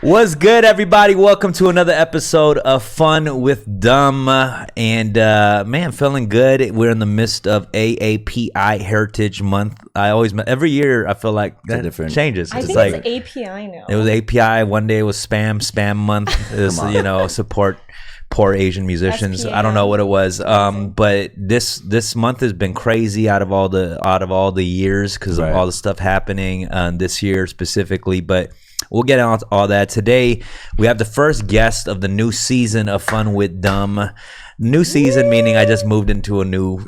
What's good, everybody? Welcome to another episode of Fun with Dumb. And man, feeling good. We're in the midst of AAPI Heritage Month. Every year I feel like that different changes. I think like, it's API now. It was API. One day it was Spam Month. It was, support poor Asian musicians. SPM. I don't know what it was. But this month has been crazy out of all the years because of all the stuff happening this year specifically. But we'll get on to all that. Today, we have the first guest of the new season of Fun with Dumb. New season meaning I just moved into a new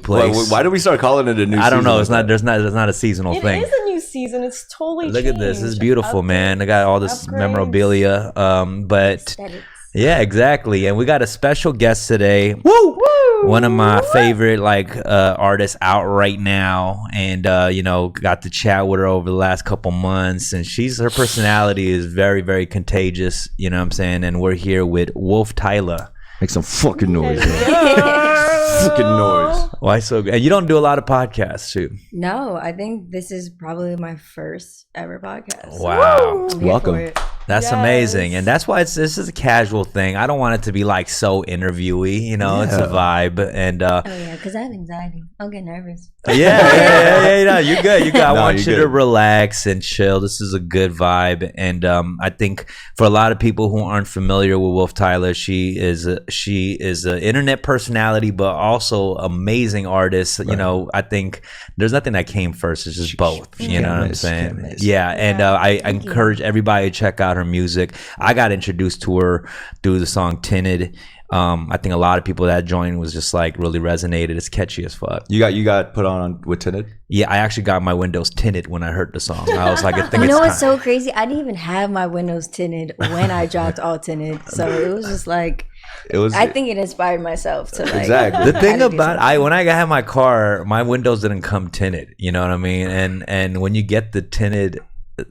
place. Why did we start calling it a new season? I don't know. It's not. There's not a seasonal thing. It is a new season. It's totally Look changed. At this. This is beautiful, man. I got all this memorabilia. But aesthetics. Yeah, exactly. And we got a special guest today. Woo! One of my favorite artists out right now, and got to chat with her over the last couple months, and her personality is very, very contagious, you know what I'm saying? And we're here with Wolftyla. Make some fucking noise. Fucking noise. Why so good? And you don't do a lot of podcasts too. No, I think this is probably my first ever podcast. Wow. Welcome. That's amazing. And that's why this is a casual thing. I don't want it to be like so interviewy, it's a vibe. And because I have anxiety. I'll get nervous. Yeah, you're good. I want you to relax and chill. This is a good vibe. And I think for a lot of people who aren't familiar with Wolftyla, she is an internet personality, but also amazing artist. Right. I think there's nothing that came first. It's just both. You know what I'm saying? Yeah. And I encourage everybody to check out her music. I got introduced to her through the song Tinted. I think a lot of people that joined was just like really resonated. It's catchy as fuck. You got put on with Tinted? Yeah, I actually got my windows tinted when I heard the song. I was like, I think you know what's so crazy? I didn't even have my windows tinted when I dropped all tinted. So it was just like I think it inspired myself to exactly. The thing about when I had my car, my windows didn't come tinted. You know what I mean? And when you get the tinted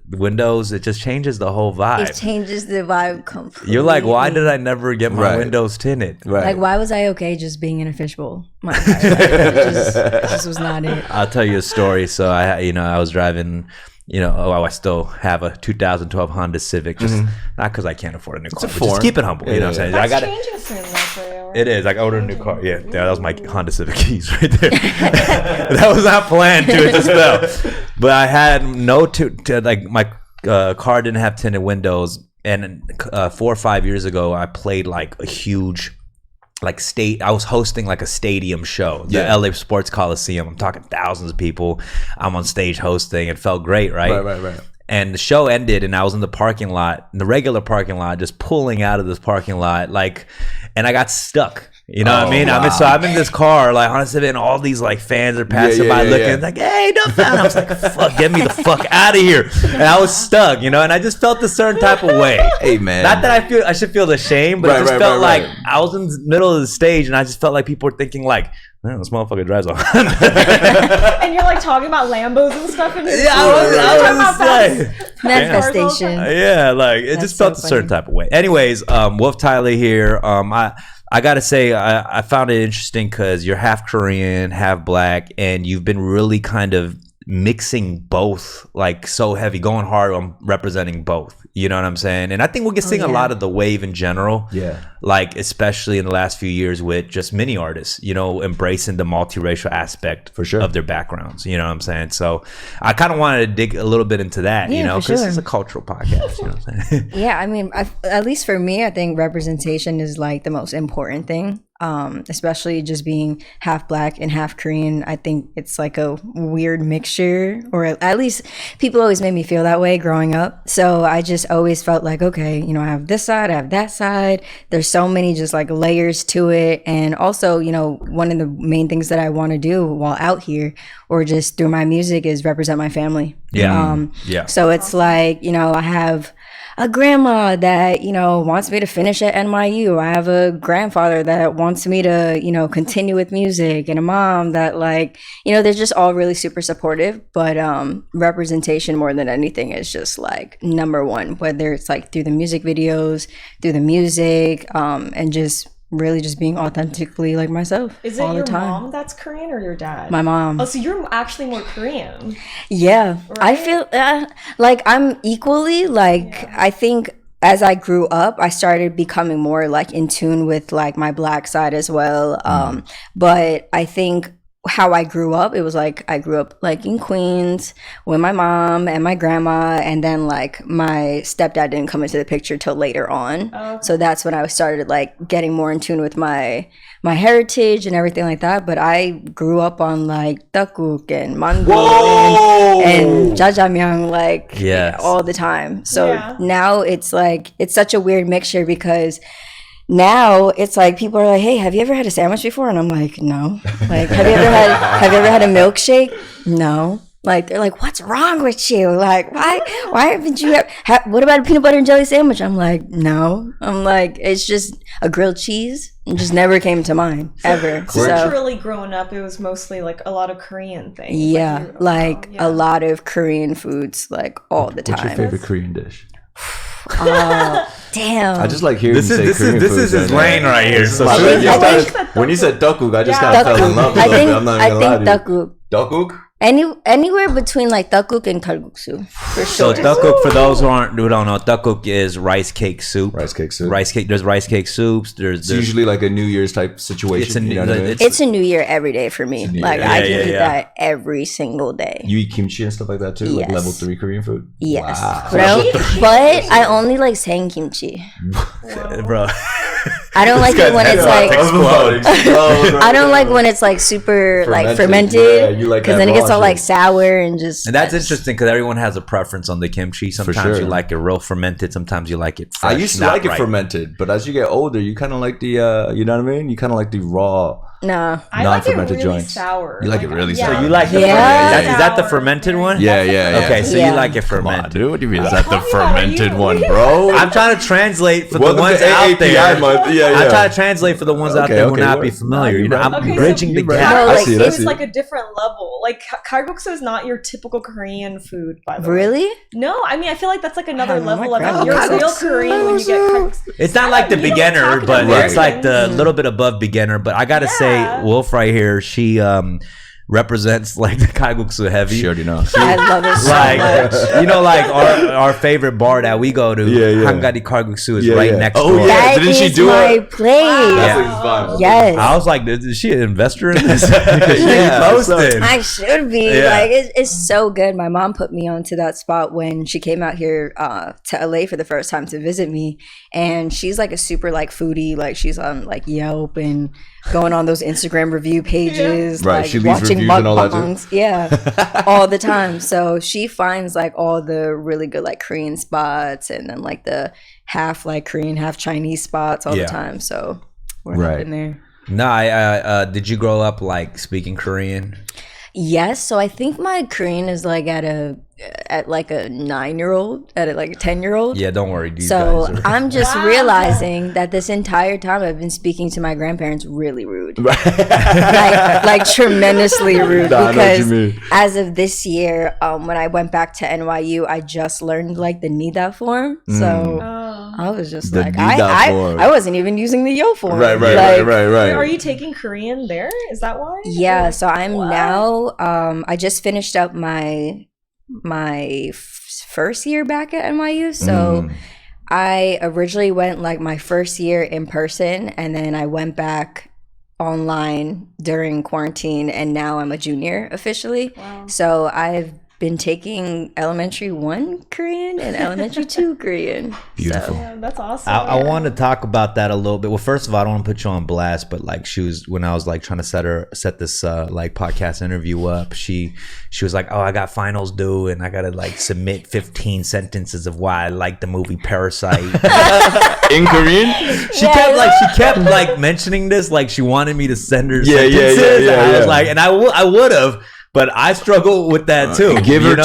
windows, it just changes the whole vibe. It changes the vibe completely. You're like, why did I never get my windows tinted? Right. Like, why was I okay just being in a fishbowl? This was not it. I'll tell you a story. So I was driving. I still have a 2012 Honda Civic, just not because I can't afford a new car, but just keep it humble. You know what I'm saying? That's changing soon, though. It is. I ordered a new car. Yeah, that was my Honda Civic keys right there. That was not planned to. It just fell. But I had my car didn't have tinted windows, and 4 or 5 years ago, I played like a huge. I was hosting like a stadium show, the LA Sports Coliseum. I'm talking thousands of people. I'm on stage hosting. It felt great, right? Right. And the show ended, and I was in the parking lot, in the regular parking lot, just pulling out of this parking lot, and I got stuck. You know what I mean? Wow. So I'm in this car, honestly, and all these fans are passing by looking, like, hey, Dumbfoundead. I was like, fuck, get me the fuck out of here. And I was stuck, and I just felt a certain type of way. Hey, man. Not that I should feel ashamed, but it just felt like I was in the middle of the stage, and I just felt like people were thinking man, this motherfucker drives on. And you're talking about Lambos and stuff. And I was manifestation. It just felt a certain type of way. Anyways, Wolftyla here. I gotta say, I found it interesting because you're half Korean, half black, and you've been really kind of mixing both, so heavy, going hard on representing both. You know what I'm saying? And I think we're seeing a lot of the wave in general. Yeah. Especially in the last few years with just many artists, embracing the multiracial aspect for sure of their backgrounds. You know what I'm saying? So I kind of wanted to dig a little bit into that, because this is a cultural podcast. You know what I'm saying? Yeah, I mean, at least for me, I think representation is the most important thing. Especially just being half black and half Korean. I think it's a weird mixture, or at least people always made me feel that way growing up. So I just always felt okay, I have this side, I have that side. There's so many just layers to it. And also, one of the main things that I want to do while out here or just through my music is represent my family. So it's I have a grandma that, wants me to finish at NYU. I have a grandfather that wants me to, continue with music, and a mom that they're just all really super supportive. But representation more than anything is just number one, whether it's through the music videos, through the music, and just really just being authentically myself. Is it all your the time. mom that's Korean or your dad? My mom. Oh, so you're actually more Korean. Yeah. Right? I feel I'm equally I think as I grew up, I started becoming more like in tune with like my Black side as well. But I think how I grew up, it was like I grew up like in Queens with my mom and my grandma, and then like my stepdad didn't come into the picture till later on. So that's when I started like getting more in tune with my heritage and everything like that. But I grew up on like dakguk and mango and jjajangmyeon like all the time. So now it's like it's such a weird mixture, because now it's like people are like, hey, have you ever had a sandwich before? And I'm like, no. Like, have you ever had a milkshake? No. Like, they're like, what's wrong with you? Like, why haven't you what about a peanut butter and jelly sandwich? I'm like, no. I'm like, it's just a grilled cheese. It just never came to mind ever. Culturally growing up, it was mostly like a lot of Korean things. Yeah, like a lot of Korean foods, like all the time. What's your favorite Korean dish? Damn. I just like hearing you say Korean this food. is his lane right here. So when you said dakguk, I just kind of fell in love with it. I'm not gonna lie to you. Dakguk. Dakguk? Anywhere between like dakguk and kalguksu, for sure. So dakguk, for those who don't know, dakguk is rice cake soup. Rice cake soup. There's rice cake soups. There's usually like a New Year's type situation. It's a New Year every day for me. Like I can eat that every single day. You eat kimchi and stuff like that too? Like level 3 Korean food? Yes. Wow. But I only like sang kimchi. Bro. I don't like it when it's like I don't like when it's like super like fermented, because then it gets all like sour and just. And that's interesting, because everyone has a preference on the kimchi. Sometimes you like it real fermented. Sometimes you like it fresh. I used to like it fermented, but as you get older, you kind of like the you know what I mean? You kind of like the raw. No, I like it really sour. You like it really sour. So you like the is that the fermented one? Yeah. Okay, so you like it fermented. Dude, what do you mean? Is that the fermented one, bro? I'm trying to translate for the ones out there. I'm trying to translate for the ones out there who not be familiar. You know, I'm bridging the gap. I see it. It's like a different level. Like kalguksu is not your typical Korean food, by the way. Really? No, I mean I feel like that's like another level of it. You're real Korean when you get kalguksu. It's not like the beginner, but it's like the little bit above beginner. But I gotta say, Wolf right here, she represents like the kalguksu heavy. She already knows. I love it so much. You know, like our favorite bar that we go to, Hangari Kalguksu is right next door. That didn't she do my place. Yes. I was like, is she an investor in this? I should be. Like it's so good. My mom put me onto that spot when she came out here to LA for the first time to visit me, and she's like a super like foodie. Like she's on like Yelp and going on those Instagram review pages, right? Like she leaves watching reviews and all that too. all the time. So she finds like all the really good like Korean spots, and then like the half like Korean, half Chinese spots all the time. So we're in there. No, I did you grow up like speaking Korean? Yes, so I think my Korean is like at like a 9-year-old, at like a 10-year-old. Yeah, don't worry. I'm just realizing that this entire time I've been speaking to my grandparents really rude, like tremendously rude. Because as of this year, when I went back to NYU, I just learned like the nida form. So I was just the like, I wasn't even using the yo form. Right. Are you taking Korean there? Is that why? Yeah. So I'm now. I just finished up my first year back at NYU. So I originally went like my first year in person, and then I went back online during quarantine, and now I'm a junior officially. Wow. So I've been taking elementary 1 Korean and elementary 2 Korean. Beautiful. So. Yeah, that's awesome. I want to talk about that a little bit. Well, first of all, I don't want to put you on blast, but like when I was like trying to set this like podcast interview up, she was like, oh, I got finals due and I got to like submit 15 sentences of why I like the movie Parasite. In Korean? She kept like mentioning this, like she wanted me to send her sentences. Yeah. I was like, and I would have. But I struggle with that too. Give her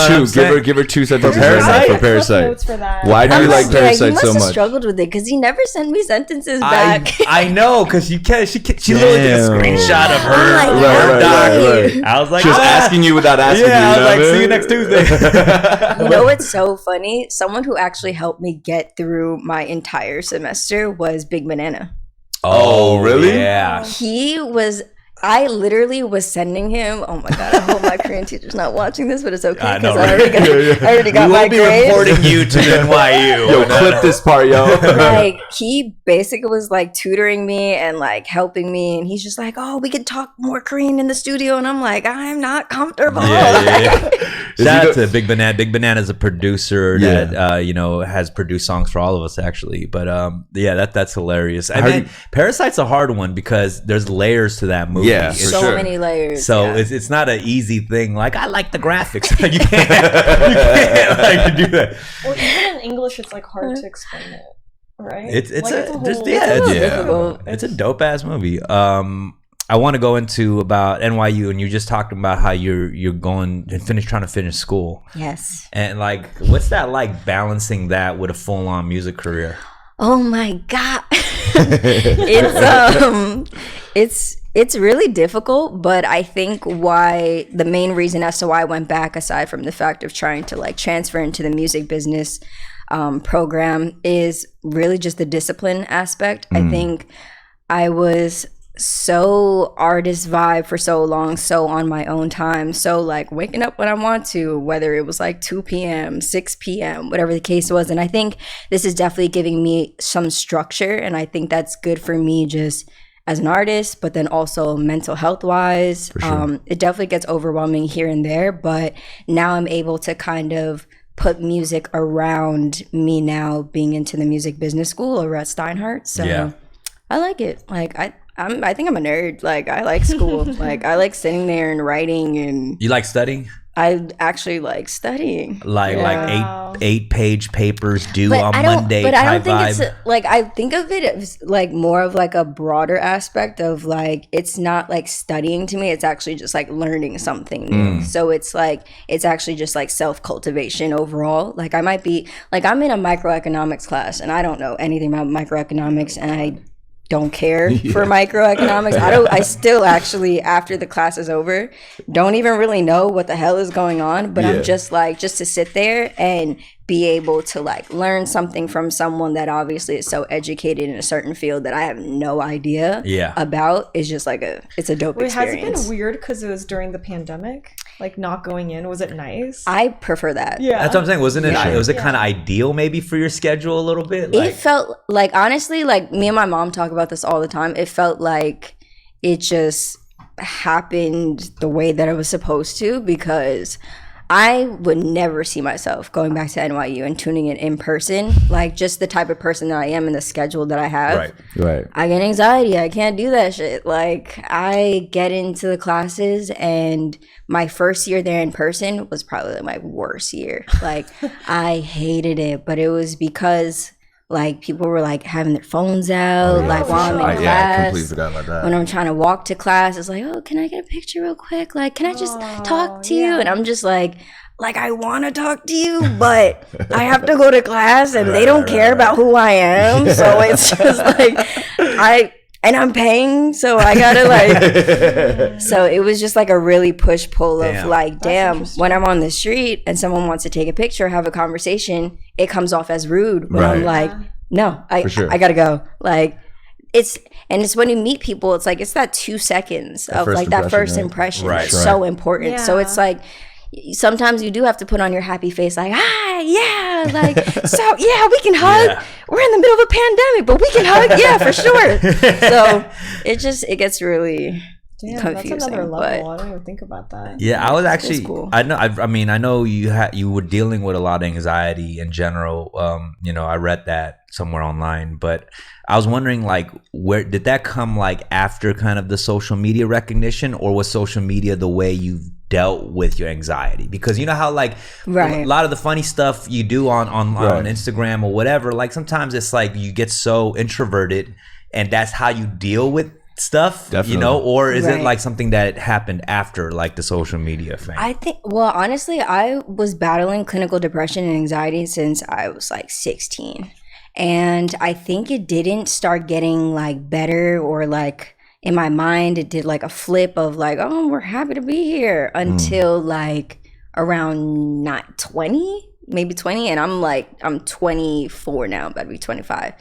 give her 2 sentences for Parasite. Why do you like Parasite so much? He must have struggled with it because he never sent me sentences back. I know, because she literally did a screenshot of her Right. I was like, she was asking you without asking you. I was like, see you next Tuesday. You know what's so funny? Someone who actually helped me get through my entire semester was Big Banana. Oh, really? Yeah. He was I literally was sending him. Oh my god! I hope my Korean teacher's not watching this, but it's okay I know, because right? I already got We my will be grades. reporting you to NYU. Yo, clip this part, yo. Like he basically was like tutoring me and like helping me, and he's just like, "Oh, we could talk more Korean in the studio," and I'm like, "I'm not comfortable." Yeah. Shout out to Big Banana. Big Banana is a producer that has produced songs for all of us actually. But that's hilarious. I mean, Parasite's a hard one because there's layers to that movie. Yeah, for So many layers. So it's not an easy thing. Like I like the graphics. you can't like do that. Well, even in English, it's like hard to explain it, right? It's a a dope ass movie. I want to go into about NYU, and you just talked about how you're going and trying to finish school. Yes. And like, what's that like balancing that with a full on music career? Oh my god. It's really difficult, but I think the main reason as to why I went back, aside from the fact of trying to like transfer into the music business program, is really just the discipline aspect. I think I was so artist vibe for so long, so on my own time, so like waking up when I want to, whether it was like 2 p.m., 6 p.m., whatever the case was. And I think this is definitely giving me some structure, and I think that's good for me just as an artist, but then also mental health wise. Sure. It definitely gets overwhelming here and there, but now I'm able to kind of put music around me now being into the music business school over at Steinhardt. So I like it. Like I think I'm a nerd. Like I like school. Like I like sitting there and writing. And you like studying? I actually like studying. Like 8-page papers due on Monday. But I don't think it's like, I think of it as like more of like a broader aspect of like, it's not like studying to me. It's actually just like learning something new. So it's like, it's actually just like self-cultivation overall. Like I might be like, I'm in a microeconomics class and I don't know anything about microeconomics, and I don't care for microeconomics. I still actually, after the class is over, don't even really know what the hell is going on, but I'm just like, just to sit there and be able to like learn something from someone that obviously is so educated in a certain field that I have no idea about, is just like it's a dope experience. Has it been weird because it was during the pandemic, like not going in? Was it nice? I prefer that. That's what I'm saying. Wasn't it? Was it kind of ideal maybe for your schedule a little bit? Like, it felt like, honestly, like me and my mom talk about this all the time. It felt like it just happened the way that it was supposed to, because I would never see myself going back to NYU and tuning in person. Like, just the type of person that I am and the schedule that I have. Right. I get anxiety. I can't do that shit. Like, I get into the classes, and my first year there in person was probably my worst year. Like, I hated it, but it was because like people were like having their phones out, like while I'm in class. Yeah, I completely forgot about that. When I'm trying to walk to class, it's like, oh, can I get a picture real quick? Like, can I just talk to you? And I'm just like I want to talk to you, but I have to go to class, and they don't care about who I am. So it's just like I'm paying, so I gotta like. So it was just like a really push pull of like, damn, when I'm on the street and someone wants to take a picture, have a conversation, it comes off as rude. When I'm like, no, I gotta go. Like, it's when you meet people, it's like, it's that 2 seconds of like that first impression. It's so important. So it's like, sometimes you do have to put on your happy face, like, hi, yeah, like, so yeah, we can hug. We're in the middle of a pandemic, but we can hug, yeah, for sure. So it gets really confusing. That's another level. I don't even think about that. Yeah, I was actually cool. I know you were dealing with a lot of anxiety in general. I read that somewhere online, but I was wondering, like, where did that come, like, after kind of the social media recognition, or was social media the way you dealt with your anxiety? Because you know how like a lot of the funny stuff you do on Instagram or whatever, like sometimes it's like you get so introverted and that's how you deal with stuff. Definitely. Or is it like something that happened after like the social media thing? I think, well, honestly, I was battling clinical depression and anxiety since I was like 16, and I think it didn't start getting like better, or like in my mind, it did like a flip of like, oh, we're happy to be here, until like around not 20, maybe 20. And I'm 24 now, about to be 25.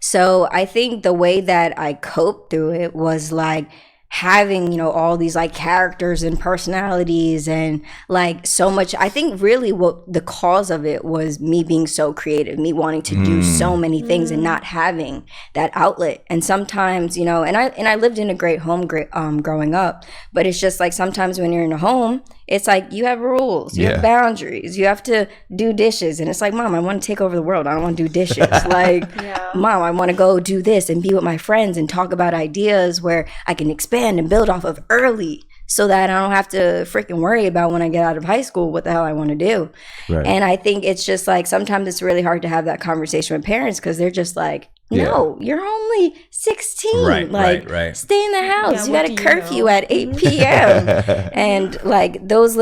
So I think the way that I coped through it was like having, you know, all these like characters and personalities and like so much. I think really what the cause of it was me being so creative, me wanting to do so many things and not having that outlet. And sometimes, you know, and I lived in a great home growing up, but it's just like sometimes when you're in a home, it's like you have rules, you have boundaries, you have to do dishes, and it's like, Mom, I want to take over the world, I don't want to do dishes. Like, Mom, I want to go do this and be with my friends and talk about ideas where I can expand and build off of early, so that I don't have to freaking worry about when I get out of high school what the hell I want to do. Right. And I think it's just like sometimes it's really hard to have that conversation with parents because they're just like, no, you're only 16. Right. Stay in the house. You got a curfew at 8 p.m. And like those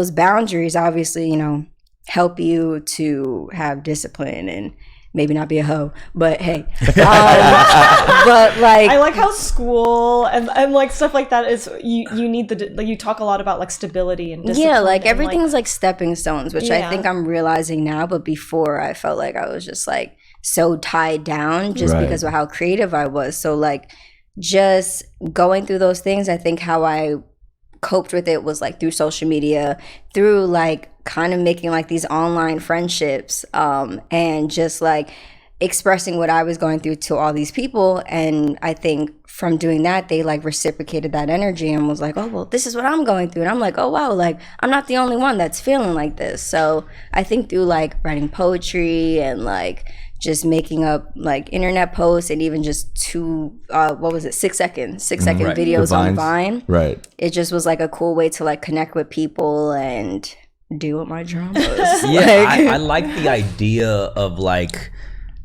boundaries obviously, you know, help you to have discipline and maybe not be a hoe, but hey. But like, I like how school and like stuff like that is you need like you talk a lot about like stability and discipline. Yeah, like everything's like stepping stones, which I think I'm realizing now. But before, I felt like I was just like so tied down just because of how creative I was. So like just going through those things, I think how I coped with it was like through social media, through like kind of making like these online friendships, and just like expressing what I was going through to all these people. And I think from doing that, they like reciprocated that energy and was like, oh, well, this is what I'm going through. And I'm like, oh, wow, like I'm not the only one that's feeling like this. So I think through like writing poetry and like just making up like internet posts and even just 6 second videos on Vine. Right. It just was like a cool way to like connect with people and deal with my dramas. I like the idea of like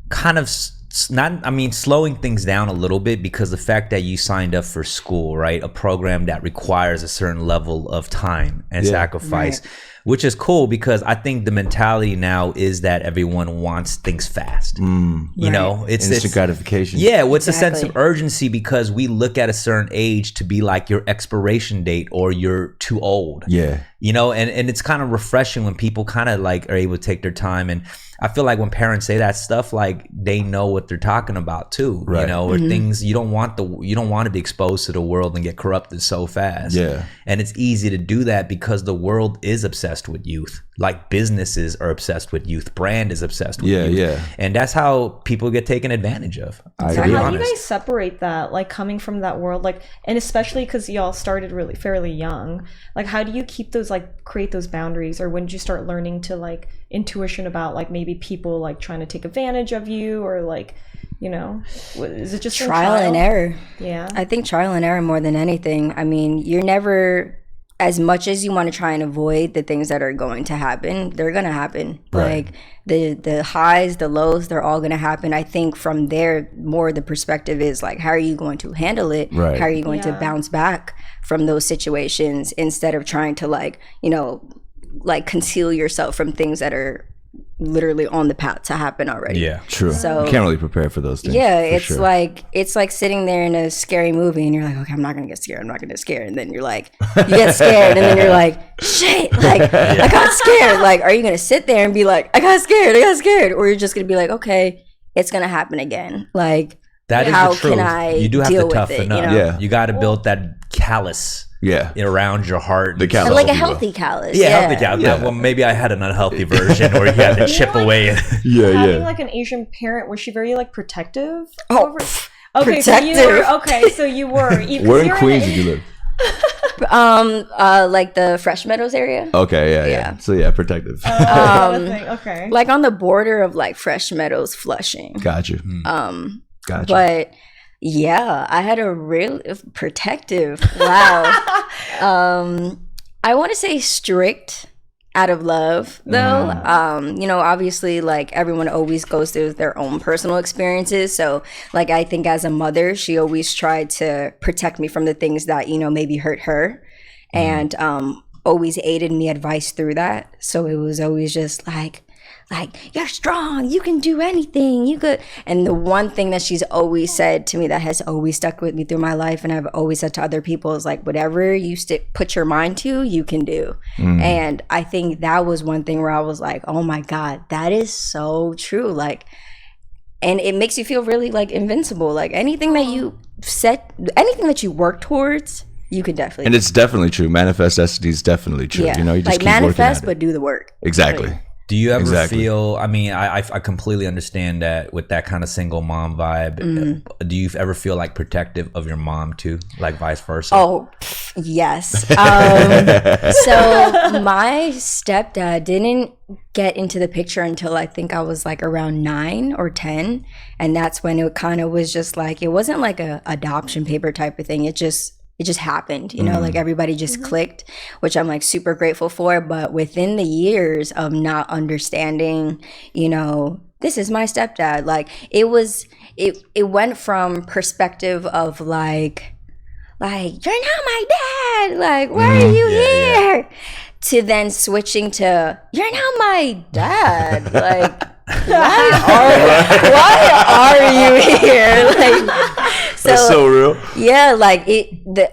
kind of slowing things down a little bit, because the fact that you signed up for school, right? A program that requires a certain level of time and sacrifice. Right. Which is cool, because I think the mentality now is that everyone wants things fast. You know, it's instant gratification. Yeah, what's a sense of urgency, because we look at a certain age to be like your expiration date or you're too old. Yeah. You know, and it's kind of refreshing when people kind of like are able to take their time. And I feel like when parents say that stuff, like they know what they're talking about too. Right. You know, or things you don't want to be exposed to the world and get corrupted so fast. Yeah. And it's easy to do that because the world is obsessed with youth. Like businesses are obsessed with youth. Brand is obsessed with youth. Yeah. And that's how people get taken advantage of. So how do you guys separate that, like coming from that world, like, and especially because y'all started really fairly young, like how do you keep those, like create those boundaries? Or when did you start learning to like intuition about like maybe people like trying to take advantage of you, or like, you know, is it just trial and error? Yeah, I think trial and error more than anything. I mean, you're never, as much as you want to try and avoid the things that are going to happen, they're going to happen. Right. Like the highs, the lows, they're all going to happen. I think from there, more the perspective is like, how are you going to handle it? Right. How are you going to bounce back from those situations, instead of trying to like, you know, like conceal yourself from things that are literally on the path to happen already. Yeah, true. So you can't really prepare for those things. Yeah, it's like sitting there in a scary movie and you're like, okay, I'm not gonna get scared, and then you're like, you get scared, and then you're like, shit, like I got scared. Like, are you gonna sit there and be like, I got scared, or you're just gonna be like, okay, it's gonna happen again? Like, that is how the truth. Can I you do have deal to toughen up. You know? You got to build that callus. around your heart. The callus, like a healthy callus. Healthy callus. Yeah. Well, maybe I had an unhealthy version, or you had to chip away. Having like an Asian parent, was she very like protective? Okay, protective. So you were. Where in Queens did you live? Like the Fresh Meadows area. Okay, yeah. So yeah, protective. Okay. Like on the border of like Fresh Meadows, Flushing. Got you. Gotcha. But yeah, I had a real protective. Wow. I want to say strict out of love, though. You know, obviously, like everyone always goes through their own personal experiences. So, like, I think as a mother, she always tried to protect me from the things that, you know, maybe hurt her, and always aided me advice through that. So it was always just like, you're strong, you can do anything, you could. And the one thing that she's always said to me that has always stuck with me through my life, and I've always said to other people, is like, whatever you put your mind to, you can do. And I think that was one thing where I was like, oh my God, that is so true. Like, and it makes you feel really like invincible. Like anything that you set anything that you work towards, you could definitely. And it's definitely true. Manifest destiny is definitely true. Yeah. You know, you just like keep working manifest, at it. but do the work. Exactly. Like, Do you ever Exactly. feel, I mean, I completely understand that with that kind of single mom vibe. Do you ever feel like protective of your mom too? Like vice versa? oh, yes. So my stepdad didn't get into the picture until I think I was like around 9 or 10. And that's when it kind of was just like, it wasn't like a adoption paper type of thing. It just happened, you know, like everybody just clicked, which I'm like super grateful for. But within the years of not understanding, you know, this is my stepdad, like it went from perspective of like you're not my dad, like why are you here, to then switching to you're not my dad, like why are you here, like That's so real. yeah, like the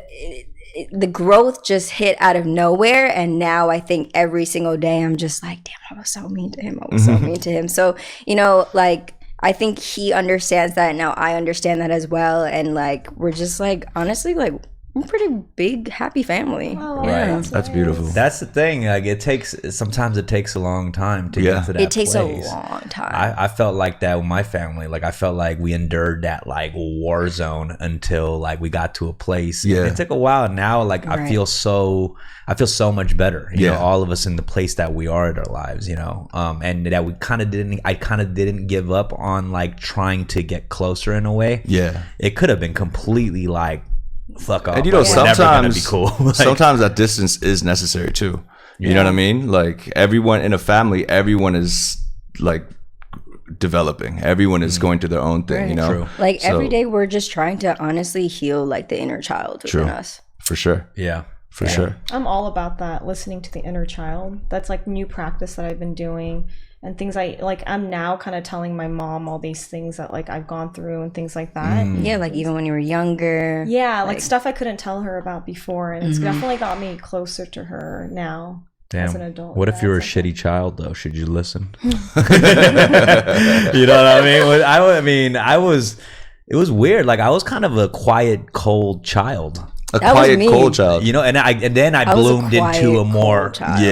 growth just hit out of nowhere, and now I think every single day I'm just like, damn, I was so mean to him. So, you know, like I think he understands that now. I understand that as well, and like we're just like honestly like we're a pretty big happy family. Oh, yeah. That's beautiful. That's the thing. Like sometimes it takes a long time to get to that It takes place. a long time. I felt like that with my family. Like I felt like we endured that like war zone until like we got to a place. Yeah. And it took a while. Now like I feel so much better. You know, all of us in the place that we are in our lives, you know. And that I kind of didn't give up on like trying to get closer in a way. Yeah. It could have been completely like fuck off. And you know, Like, we're never gonna be sometimes cool. Like, sometimes that distance is necessary too. You know what I mean? Like everyone in a family, everyone is like developing. Everyone is going to their own thing, you know? True. Like So- every day we're just trying to honestly heal like the inner child within us. For sure. yeah. For sure. I'm all about that, listening to the inner child. That's like new practice that I've been doing, and things I'm now kind of telling my mom all these things that like I've gone through and things like that. Yeah, like even when you were younger. Yeah, like stuff I couldn't tell her about before, and it's definitely got me closer to her now as an adult. What if Yeah, you were a it's like shitty child though? Should you listen? You know what I mean? It was weird. Like I was kind of a quiet, cold child. A That was quiet, me. cold child. You know, and then I was a bloomed into quiet, a more cold child.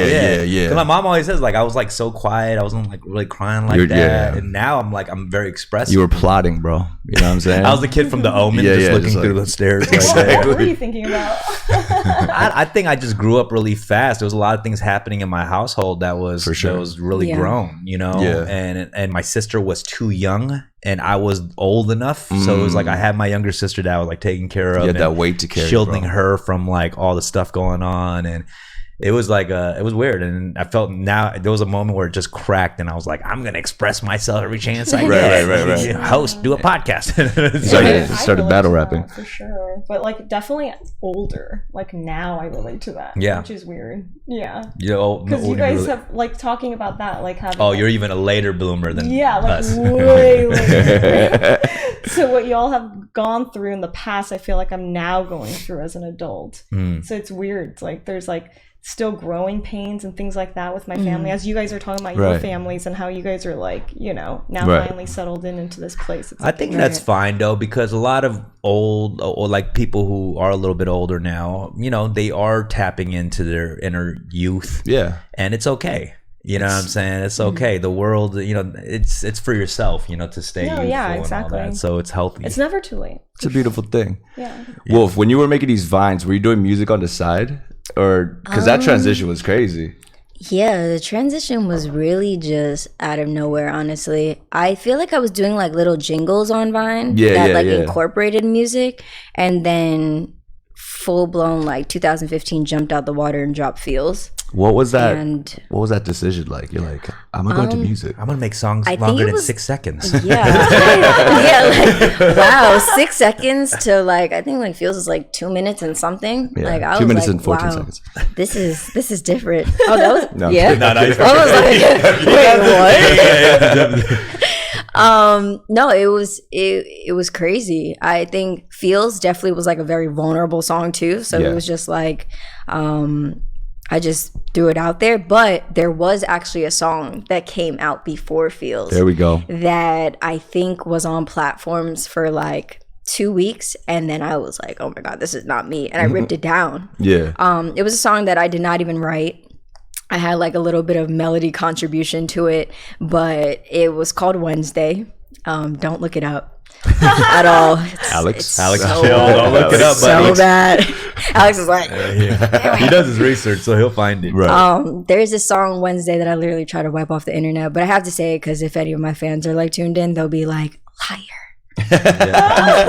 Yeah. 'Cause my mom always says like I was like so quiet. I wasn't like really crying like that. Yeah. And now I'm very expressive. You were plotting, bro. You know what I'm saying? I was the kid from The Omen, Yeah, just yeah, looking just through like- the stairs. Like what were that. you thinking about? I think I just grew up really fast. There was a lot of things happening in my household that was For sure. that was really Yeah. grown, you know. Yeah. And my sister was too young, and I was old enough, so it was like I had my younger sister that I was like taking care of. You had and that weight to carry, shielding bro. her from like all the stuff going on, and it was like it was weird. And I felt now there was a moment where it just cracked, and I was like, I'm gonna express myself every chance I get. Right. Host, do a podcast. Started I battle relate to rapping. that, for sure, but like definitely older. Like now, I relate to that. Yeah. which is weird. Yeah, You know, because you older guys really- have like talking about that, like having. Oh, you're even a later bloomer than yeah, like us. way later. So what y'all have gone through in the past, I feel like I'm now going through as an adult. So it's weird. It's like there's like still growing pains and things like that with my family, as you guys are talking about your Right. families and how you guys are like, you know, now Right. finally settled into this place. It's I like, think that's fine though, because a lot of old or like people who are a little bit older now, you know, they are tapping into their inner youth, Yeah. and it's okay. You know what I'm saying? It's okay. The world, you know, it's for yourself, you know, to stay No, youthful yeah, and exactly. all that. So it's healthy. it's never too late. It's a beautiful thing. Yeah. Wolf, when you were making these vines, were you doing music on the side? Or because that transition was crazy. Yeah, the transition was really just out of nowhere, honestly. I feel like I was doing like little jingles on Vine that like incorporated music, and then full blown like 2015 jumped out the water and dropped Feels. What was that? And What was that decision like? You're like, I'm gonna go into music. I'm gonna make songs I think longer it than was- 6 seconds. yeah, yeah, like wow, 6 seconds to like I think like Feels is like 2 minutes and something. Yeah, Like I 2 was minutes like, and 14 wow, seconds. This is different. Oh, that was No, I'm yeah. kidding. No, no, I was like, wait, what? No, it was crazy. I think Feels definitely was like a very vulnerable song too. So Yeah. it was just like I just threw it out there. But there was actually a song that came out before Feels There we go. that I think was on platforms for like 2 weeks, and then I was like, oh my god, this is not me, and I ripped it down. Yeah. It was a song that I did not even write. I had like a little bit of melody contribution to it, but it was called Wednesday. Don't look it up at all. Alex, so chill. Don't look it up, buddy. So bad. Alex is like, He does his research, so he'll find it. Right. there's this song Wednesday that I literally try to wipe off the internet, but I have to say it because if any of my fans are like tuned in, they'll be like, liar. Don't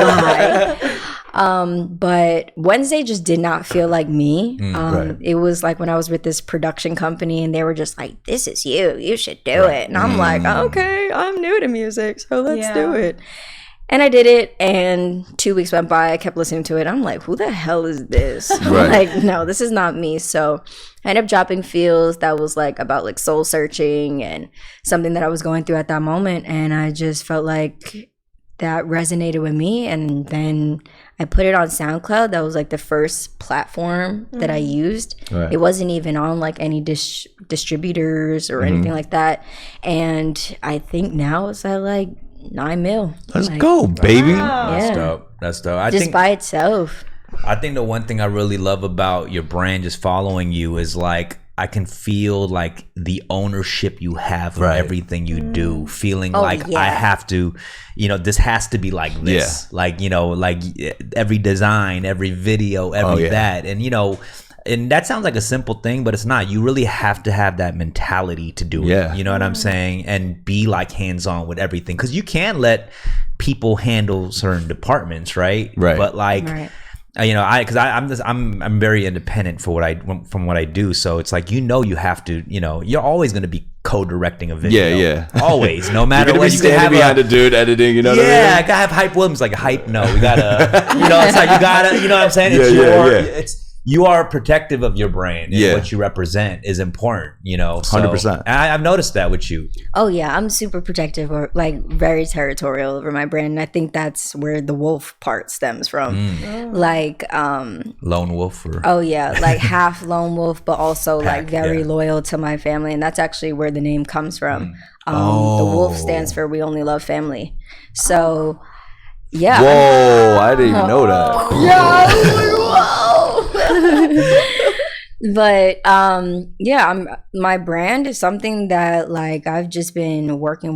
lie. But Wednesday just did not feel like me. Right. It was like when I was with this production company and they were just like, this is you should do it. And I'm like, okay, I'm new to music, so let's do it. And I did it, and 2 weeks went by. I kept listening to it. I'm like, who the hell is this? Right. Like, no, this is not me. So I ended up dropping Feels that was like about like soul searching and something that I was going through at that moment. And I just felt like that resonated with me. And then I put it on SoundCloud. That was like the first platform that I used. Right. It wasn't even on like any distributors or anything like that. And I think now it's at like 9 mil. Let's like, go, baby. Yeah. That's dope. I Just think by itself. I think the one thing I really love about your brand just following you is like I can feel like the ownership you have of everything you do, feeling like I have to, this has to be like this. Like, like every design, every video, every that. And, and that sounds like a simple thing, but it's not. You really have to have that mentality to do it. You know what I'm saying? And be like hands-on with everything. Because you can let people handle certain departments, right? Right. But like... because I'm very independent from what I do, so it's like you have to you're always going to be co-directing a video, always, no matter what. You can have behind a dude editing, what I mean? I gotta have hype Williams like hype. No, we gotta, it's like you gotta, what I'm saying? It's you are protective of your brand and what you represent is important, 100%. I've noticed that with you. Oh yeah, I'm super protective or like very territorial over my brand. And I think that's where the wolf part stems from. Like lone wolf or like half lone wolf, but also like very loyal to my family. And that's actually where the name comes from. The wolf stands for we only love family. So yeah. Whoa, I didn't even know that. Yeah, I was like, whoa. But my brand is something that like I've just been working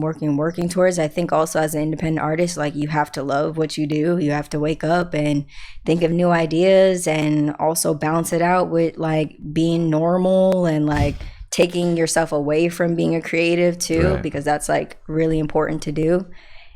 towards. I think also as an independent artist, like you have to love what you do. You have to wake up and think of new ideas and also balance it out with like being normal and like taking yourself away from being a creative too, because that's like really important to do.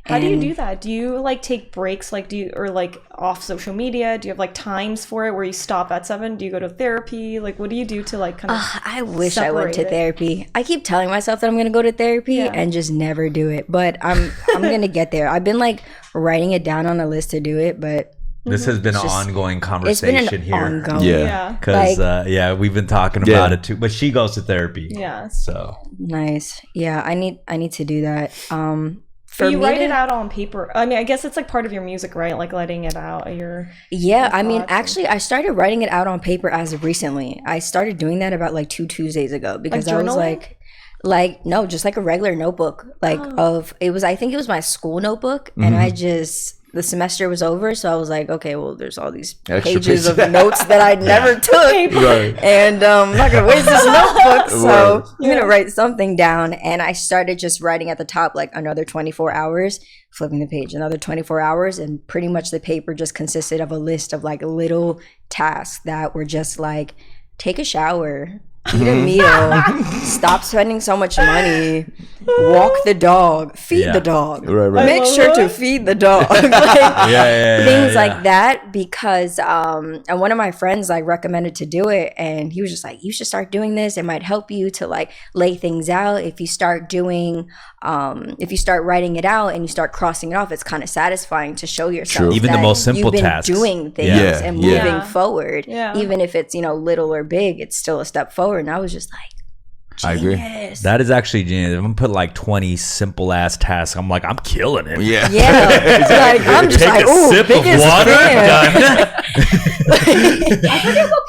How do you do that? Do you like take breaks, like or like off social media? Do you have like times for it where you stop at 7? Do you go to therapy? Like what do you do to like kind of I wish I went to therapy. I keep telling myself that I'm gonna go to therapy and just never do it. But I'm gonna get there. I've been like writing it down on a list to do it, but this has been an ongoing conversation it's been here. Ongoing. Because we've been talking about it too. But she goes to therapy. Yeah. So nice. Yeah, I need to do that. But you write it out on paper. I mean, I guess it's like part of your music, right? Like letting it out. Your I mean, actually, I started writing it out on paper as of recently. I started doing that about like 2 Tuesdays ago because I was like, no, just like a regular notebook. Like I think it was my school notebook, and I just the semester was over, so I was like, okay, well, there's all these pages of notes that I never took, and I'm not gonna waste this notebook, so I'm gonna write something down. And I started just writing at the top like another 24 hours, flipping the page, another 24 hours, and pretty much the paper just consisted of a list of like little tasks that were just like, take a shower, eat a meal, stop spending so much money, walk the dog, feed the dog, make sure to feed the dog, things like that. Because and one of my friends like recommended to do it, and he was just like, you should start doing this. It might help you to like lay things out. If you start doing if you start writing it out and you start crossing it off, it's kind of satisfying to show yourself even that the most simple you've been tasks doing things and moving forward. Even if it's little or big, it's still a step forward. And I was just like, I agree. That is actually genius. I'm gonna put like 20 simple ass tasks. I'm like, I'm killing it. Yeah. Like, I'm just Take like, a ooh, sip of biggest water. fan. Done.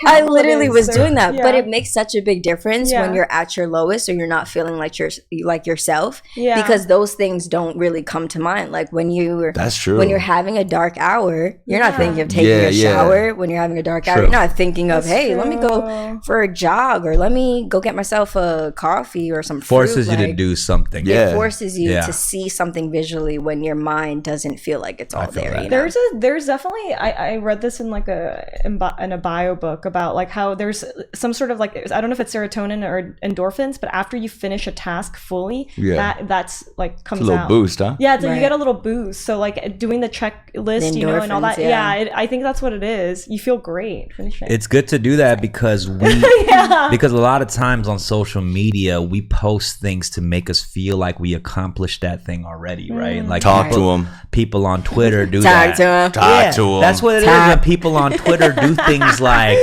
I literally was or- doing that, but yeah. it makes such a big difference Yeah. when you're at your lowest or you're not feeling like you're like yourself. Yeah. Because those things don't really come to mind. Like when you're That's true. when you're having a dark hour, you're not Yeah. thinking of taking Yeah, a yeah. shower. When you're having a dark hour, True. you're not thinking of, That's hey, let me go true. for a jog or let me go get myself a coffee or some fruit. Forces you to Like, do something. Yeah. It forces you Yeah. to see something visually when your mind doesn't feel like it's all feel there. that. You know? There's definitely I read this in like in a bio book about like how there's some sort of like, I don't know if it's serotonin or endorphins, but after you finish a task fully, Yeah. that's like comes It's a little out. boost, huh? Yeah, so Right. you get a little boost. So like doing the checklist, you know, and all that. Endorphins, yeah. I think that's what it is. You feel great finishing. It's good to do that because because a lot of times on social media we post things to make us feel like we accomplished that thing already, right? Like Talk to them. people on Twitter do Talk that. to him. Talk to them. That's what it is when people on Twitter do things like,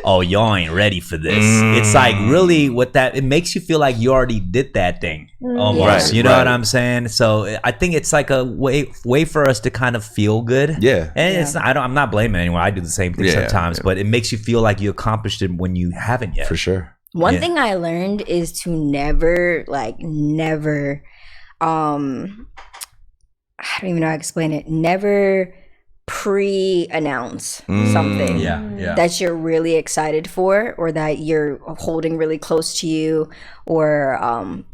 "Oh, y'all ain't ready for this." It's like really what that it makes you feel like you already did that thing almost. Right, You know right. what I'm saying? So I think it's like a way for us to kind of feel good. Yeah. And it's not, I'm not blaming anyone. I do the same thing Yeah, sometimes, yeah. but it makes you feel like you accomplished it when you haven't yet. For sure. One Yeah. thing I learned is to never, I don't even know how to explain it. Never pre-announce something Yeah. that you're really excited for or that you're holding really close to you, or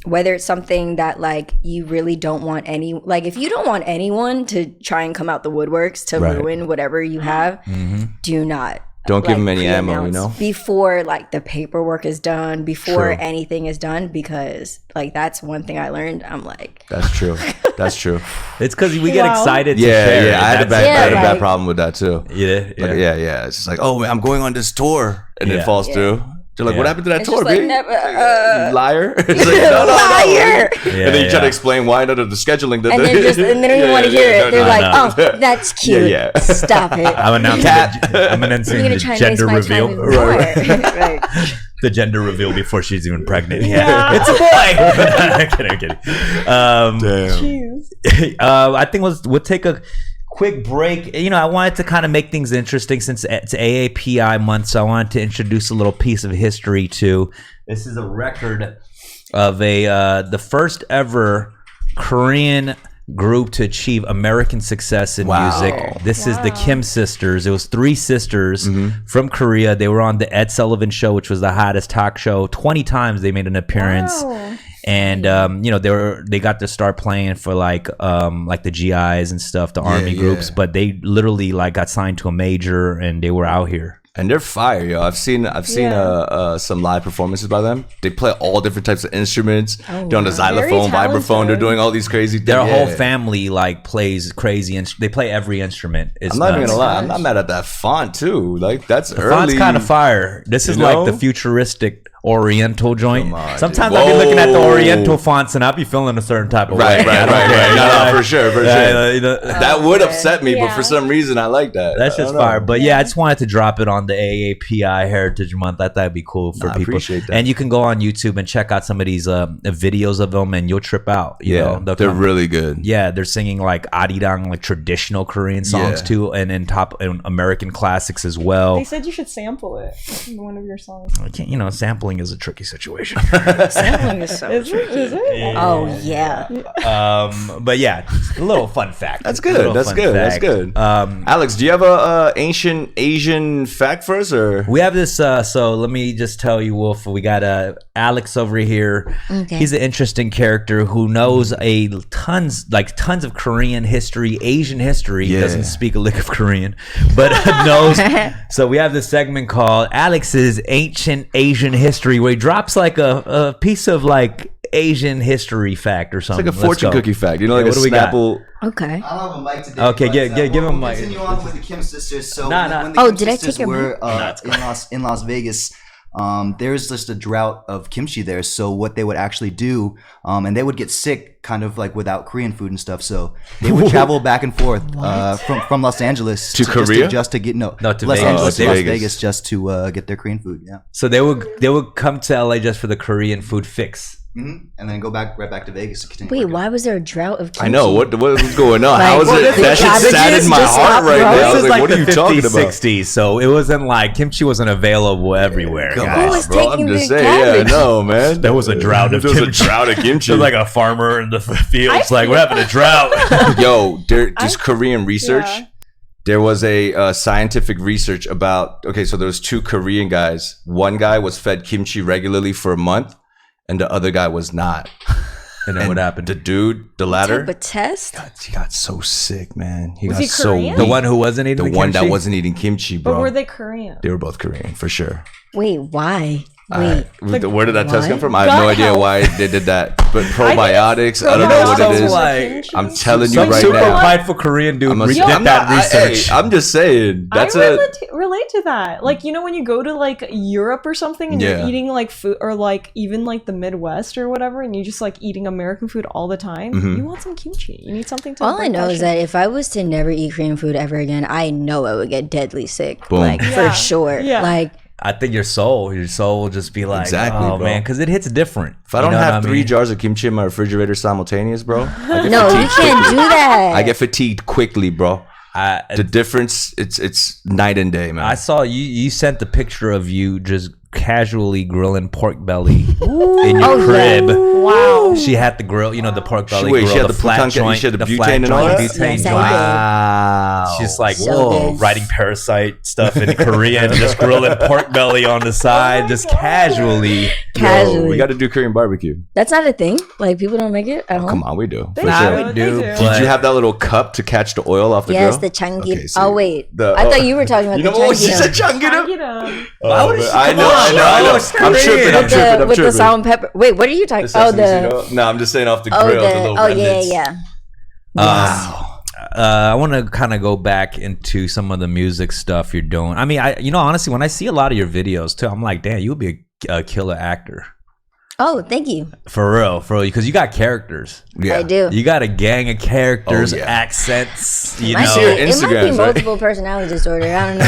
whether it's something that like you really don't want if you don't want anyone to try and come out the woodworks to Right. ruin whatever you have, do not. Don't give like, them any ammo, you pre-announce know? before like the paperwork is done, before True. anything is done, because like that's one thing I learned. I'm like, That's true. That's true. It's because we get Wow. excited to Yeah, share it. yeah. I had a That's- bad like- problem with that too. Yeah, yeah. Like, yeah. It's just like, oh man, I'm going on this tour, and Yeah. it falls through. They're like, what Yeah. happened to that It's tour, just like, B? never, You liar. It's like, no. liar. And then you try to explain why under the scheduling. And then they don't even want to hear it. They're like, no. oh, that's cute. Yeah. Stop it. I'm announcing I'm announcing You're gonna the try and waste gender my reveal. time even more. Right. The gender reveal before she's even pregnant. Yeah. It's a boy. I'm kidding. Damn. Jeez. I think we'll take a quick break. You know, I wanted to kind of make things interesting since it's AAPI month, so I wanted to introduce a little piece of history too. This is a record of the first ever Korean group to achieve American success in Wow. music. This is the Wow. Kim sisters. It was three sisters from Korea. They were on the Ed Sullivan Show, which was the hottest talk show. 20 times they made an appearance. Wow. And you know, they got to start playing for like the GIs and stuff, the army groups, but they literally like got signed to a major and they were out here. And they're fire, yo. I've seen some live performances by them. They play all different types of instruments. They're on the xylophone, Very vibraphone. talented. They're doing all these crazy things. Their whole Yeah. family like plays crazy, they play every instrument. It's I'm not even nuts. gonna lie. I'm not mad at that font too. Like that's The early. font's kind of fire. This is You like know? the futuristic Oriental joint. Come on, Sometimes dude. I'll be looking at the Whoa. Oriental fonts and I'll be feeling a certain type of Right, way. I don't care. No, for sure. You know, That would upset me, but Yeah. for some reason I like that. that's I just don't know. fire. But yeah, I just wanted to drop it on the AAPI Heritage Month. I thought it'd be cool for Nah, I people. appreciate that. And you can go on YouTube and check out some of these videos of them, and you'll trip out. You Yeah, know, They'll they're come- really good. Yeah, they're singing like arirang, like traditional Korean songs Yeah. too, and then and American classics as well. They said you should sample it in one of your songs. I can't, you know, sampling is a tricky situation. Sampling is so Is it? Is it? Oh yeah. But yeah, a little fun fact. That's A good. little That's fun good. That's fact. good. Alex, do you have a ancient Asian fact for us, or We have this, so let me just tell you, Wolf, we got Alex over here. Okay. He's an interesting character who knows tons of Korean history, Asian history. He Yeah. doesn't speak a lick of Korean, but knows. So we have this segment called Alex's Ancient Asian History, where he drops like a piece of like Asian history fact or it's something. like a Let's fortune go. cookie fact? You know, Yeah, like what a do we got? Snapple. Okay. I don't have a mic today. Okay, but, give him a we'll mic. Continue on with the Kim sisters. So Nah, when nah. the Oh, Kim did I sisters take your were in Las Vegas, there's just a drought of kimchi there. So what they would actually do, and they would get sick kind of like without Korean food and stuff. So they would travel back and forth from Los Angeles to Korea just to get to Los Vegas. Angeles to to Las Vegas. Vegas just to get their Korean food. Yeah. So they would come to LA just for the Korean food fix. And then go right back to Vegas to continue. Wait, working. why was there a drought of kimchi? I know what was going on. Like, How is well, it? the That shit cabbages saddened my just heart stopped right now. growing. I This was is like, like what the are you talking 50s, about? 60s, so it wasn't like kimchi wasn't available everywhere. Come guys. on, was bro. I'm taking just the saying. Yeah, cabbage? no, man. There was a drought of There was a kimchi. drought of kimchi. There's like a farmer in the fields, like, we're having a drought. Yo, this Korean research. Yeah. There was a scientific research about. Okay, so there was 2 Korean guys. One guy was fed kimchi regularly for a month, and the other guy was not. And then what happened? The dude, the latter, Type of test? he got so sick, man. He Was got he so Korean? weak. The one who wasn't eating The the one that kimchi? wasn't eating kimchi, bro. But were they Korean? They were both Korean for sure. Wait, why? Wait. Where did that test What? come from? I have no Gut idea health. why they did that. But probiotics, I don't know what it is. Like, I'm telling you Some right super now. prideful Korean dude I'm did I'm that not- research. I'm just saying. That's I relate to that. Like, you know, when you go to like Europe or something and Yeah. you're eating like food, or like even like the Midwest or whatever, and you just like eating American food all the time, Mm-hmm. you want some kimchi. You need something to. All I break know is shit. that if I was to never eat Korean food ever again, I know I would get deadly sick. Boom. Like, Yeah. for sure. Yeah. Like, I think your soul will just be like, Exactly, oh bro. man, because it hits different. If I don't You know have what I 3 mean? jars of kimchi in my refrigerator simultaneous, bro, I get no, fatigued you can't quickly. do that. I get fatigued quickly, bro. The difference, it's night and day, man. I saw you sent the picture of you just casually grilling pork belly in your crib. Wow. She had the grill, you know, the pork belly Wait, grill, she had the the flat butane- joint, she had the flat butane and all joint, that? butane Yes, I joint. wow. She's like, So whoa, good. writing parasite stuff in Korean, just grilling pork belly on the side, just casually. Casually. We got to do Korean barbecue. That's not a thing. Like, people don't make it at home. Come on, we do. For Nah, sure. we do. They do. but- Did you have that little cup to catch the oil off the Yes, grill? the changi. Okay, so oh, wait. the- I thought you were talking about You the know what? She changi. said chunking I him. get 'em. Why would she? I know, Come I on, know, I know. bro, it's I'm tripping, Korean. I'm With tripping, the, I'm with the tripping. salt and pepper. Wait, what are you talking? The Oh, sesame seed the. oil? No, I'm just saying off the Oh, grill. the the. little Oh, yeah, remnants. yeah. Wow. I want to kind of go back into some of the music stuff you're doing. I mean, honestly, when I see a lot of your videos too, I'm like, damn, you would be a killer actor. Oh, thank you. For real, because you got characters. Yeah. I do. You got a gang of characters, Oh, yeah. accents. You Might know, see her be- it might be Instagrams, right? multiple personality disorder. I don't know.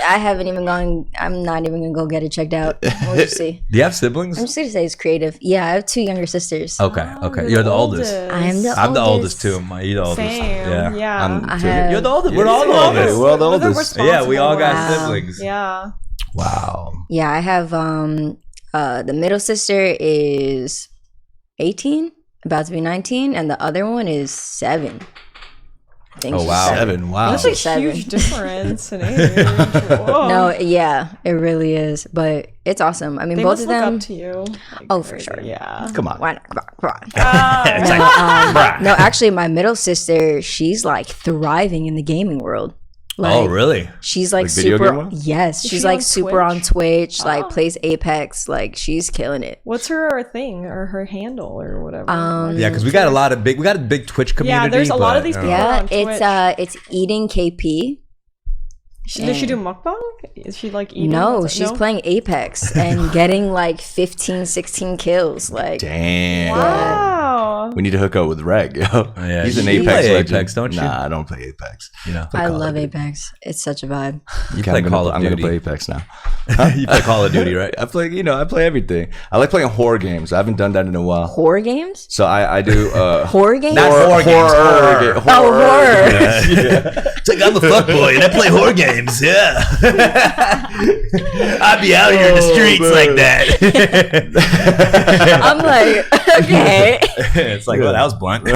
I haven't even gone. I'm not even gonna go get it checked out. We'll just see. do you have siblings? I'm just gonna say it's creative. Yeah, I have 2 younger sisters. Okay, Oh, okay. You're the oldest. I am the I'm the oldest. oldest too. You're the oldest. Same. Yeah. Yeah. I'm I too. have- You're the oldest. We're all the Yeah, oldest. we're all the We're the oldest. Yeah, we all got Wow. siblings. Yeah. Wow. Yeah, I have the middle sister is 18, about to be 19, and the other one is 7. I think Oh, she's wow. 7. Wow. That's a 7. huge difference in age. Whoa. No, yeah, it really is. But it's awesome. I mean, They both must of look them. up to you. Like, Oh, for crazy. sure. Yeah. Come on. Why not? Come on. It's No, like, no, actually, my middle sister, she's like thriving in the gaming world. Like, oh, really? She's like, Like video super. game world? Yes, Is she's she like on super on Twitch. Like Oh. plays Apex. Like she's killing it. What's her thing or her handle or whatever? Yeah, because we got a big Twitch community. Yeah, there's a lot of but, these you people. know. Yeah, on Twitch. it's eating KP. Does she do mukbang? Is she like eating? No, What's it- she's playing Apex and getting like 15, 16 kills. Like Damn. Wow. We need to hook up with Reg, yo. Yeah, He's an you Apex play legend. Apex, don't you? Nah, I don't play Apex. You know, I Call of love Duty. Apex. It's such a vibe. you Okay, play Call of I'm gonna Duty. play Apex now. You play Call of Duty, right? I play everything. I like playing horror games. I haven't done that in a while. Horror games? So I do Horror games? Not horror games, horror. ga- Oh, horror. It's like I'm a fuckboy and I play horror games. Yeah, I'd be out here in the streets like that. I'm like, okay. It's like, oh, that was blunt.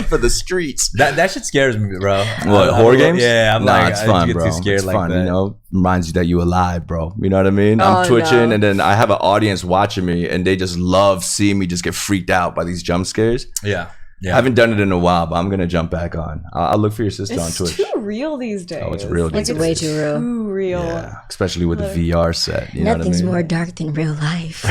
for the streets. That shit scares me, bro. What, horror games? Yeah, I'm nah, like, it's I fun, get bro. too scared It's like fun, that. you know. Reminds you that you alive, bro. You know what I mean? Oh, I'm twitching, no. and then I have an audience watching me, and they just love seeing me just get freaked out by these jump scares. Yeah, I haven't done it in a while, but I'm gonna jump back on. I'll look for your sister on It's Twitch. too real these days. Oh, it's real Like, these It's way too real. Too real. Yeah, especially with the VR set. You know Nothing's what I mean? more dark than real life.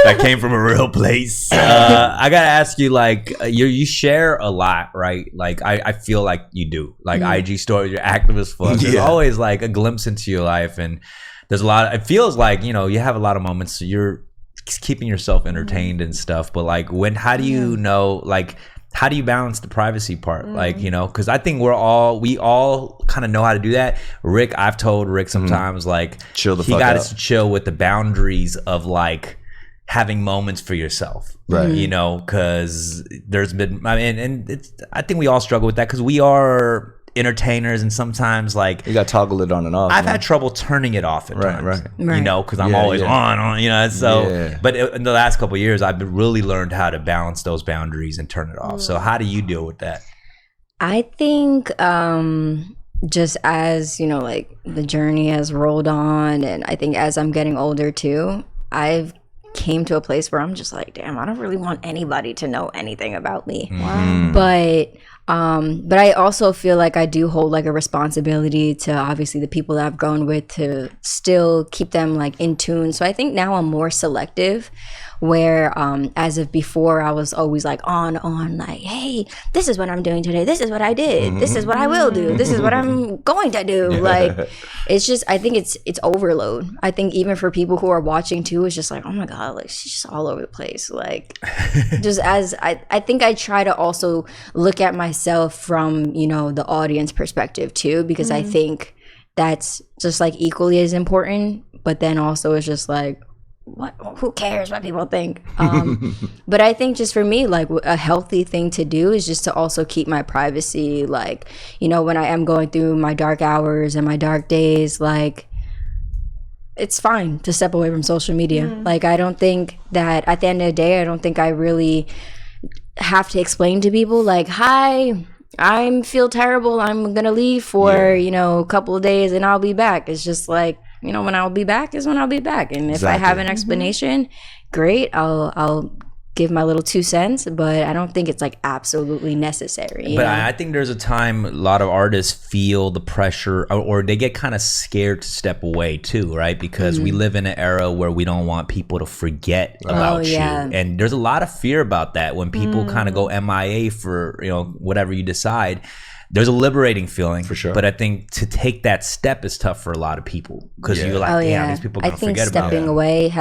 Hey, that came from a real place. I gotta ask you, like, you share a lot, right? Like, I feel like you do. Like, IG stories, you're active as fuck. There's always like a glimpse into your life, and there's a lot. It feels like, you know, you have a lot of moments. So you're keeping yourself entertained and stuff. But like, how do you know, like, how do you balance the privacy part? Like, you know, because I think we all kind of know how to do that. Rick, I've told Rick sometimes, like, chill the he fuck got out. to chill with the boundaries of like having moments for yourself, right? You know, because there's been, I mean, and I think we all struggle with that because we are entertainers, and sometimes like you got to toggle it on and off. I've had trouble turning it off at times, you know, because I'm always on, you know. So, but in the last couple of years, I've really learned how to balance those boundaries and turn it off. So, how do you deal with that? I think just as, you know, like the journey has rolled on, and I think as I'm getting older too, I've came to a place where I'm just like, damn, I don't really want anybody to know anything about me. But I also feel like I do hold like a responsibility to obviously the people that I've grown with to still keep them like in tune. So I think now I'm more selective, where as of before I was always like on like, hey, this is what I'm doing today, this is what I did, this is what I will do, this is what I'm going to do. Like, it's just, I think it's overload. I think even for people who are watching too, it's just like, oh my god, like she's just all over the place. Like, just as I think I try to also look at myself from, you know, the audience perspective too, because I think that's just like equally as important. But then also it's just like, what, who cares what people think? But I think just for me, like a healthy thing to do is just to also keep my privacy. Like, you know, when I am going through my dark hours and my dark days, like, it's fine to step away from social media. Like, I don't think that at the end of the day, I don't think I really have to explain to people like, hi, I feel terrible, I'm gonna leave for you know, a couple of days and I'll be back. It's just like, you know, when I'll be back is when I'll be back, and if I have an explanation, great, I'll give my little 2 cents, but I don't think it's like absolutely necessary. But I think there's a time a lot of artists feel the pressure, or they get kind of scared to step away too, right? Because we live in an era where we don't want people to forget about you, and there's a lot of fear about that when people kind of go MIA for, you know, whatever you decide. There's a liberating feeling, for sure. But I think to take that step is tough for a lot of people, because you're like, damn, these people are gonna forget about it. I think stepping away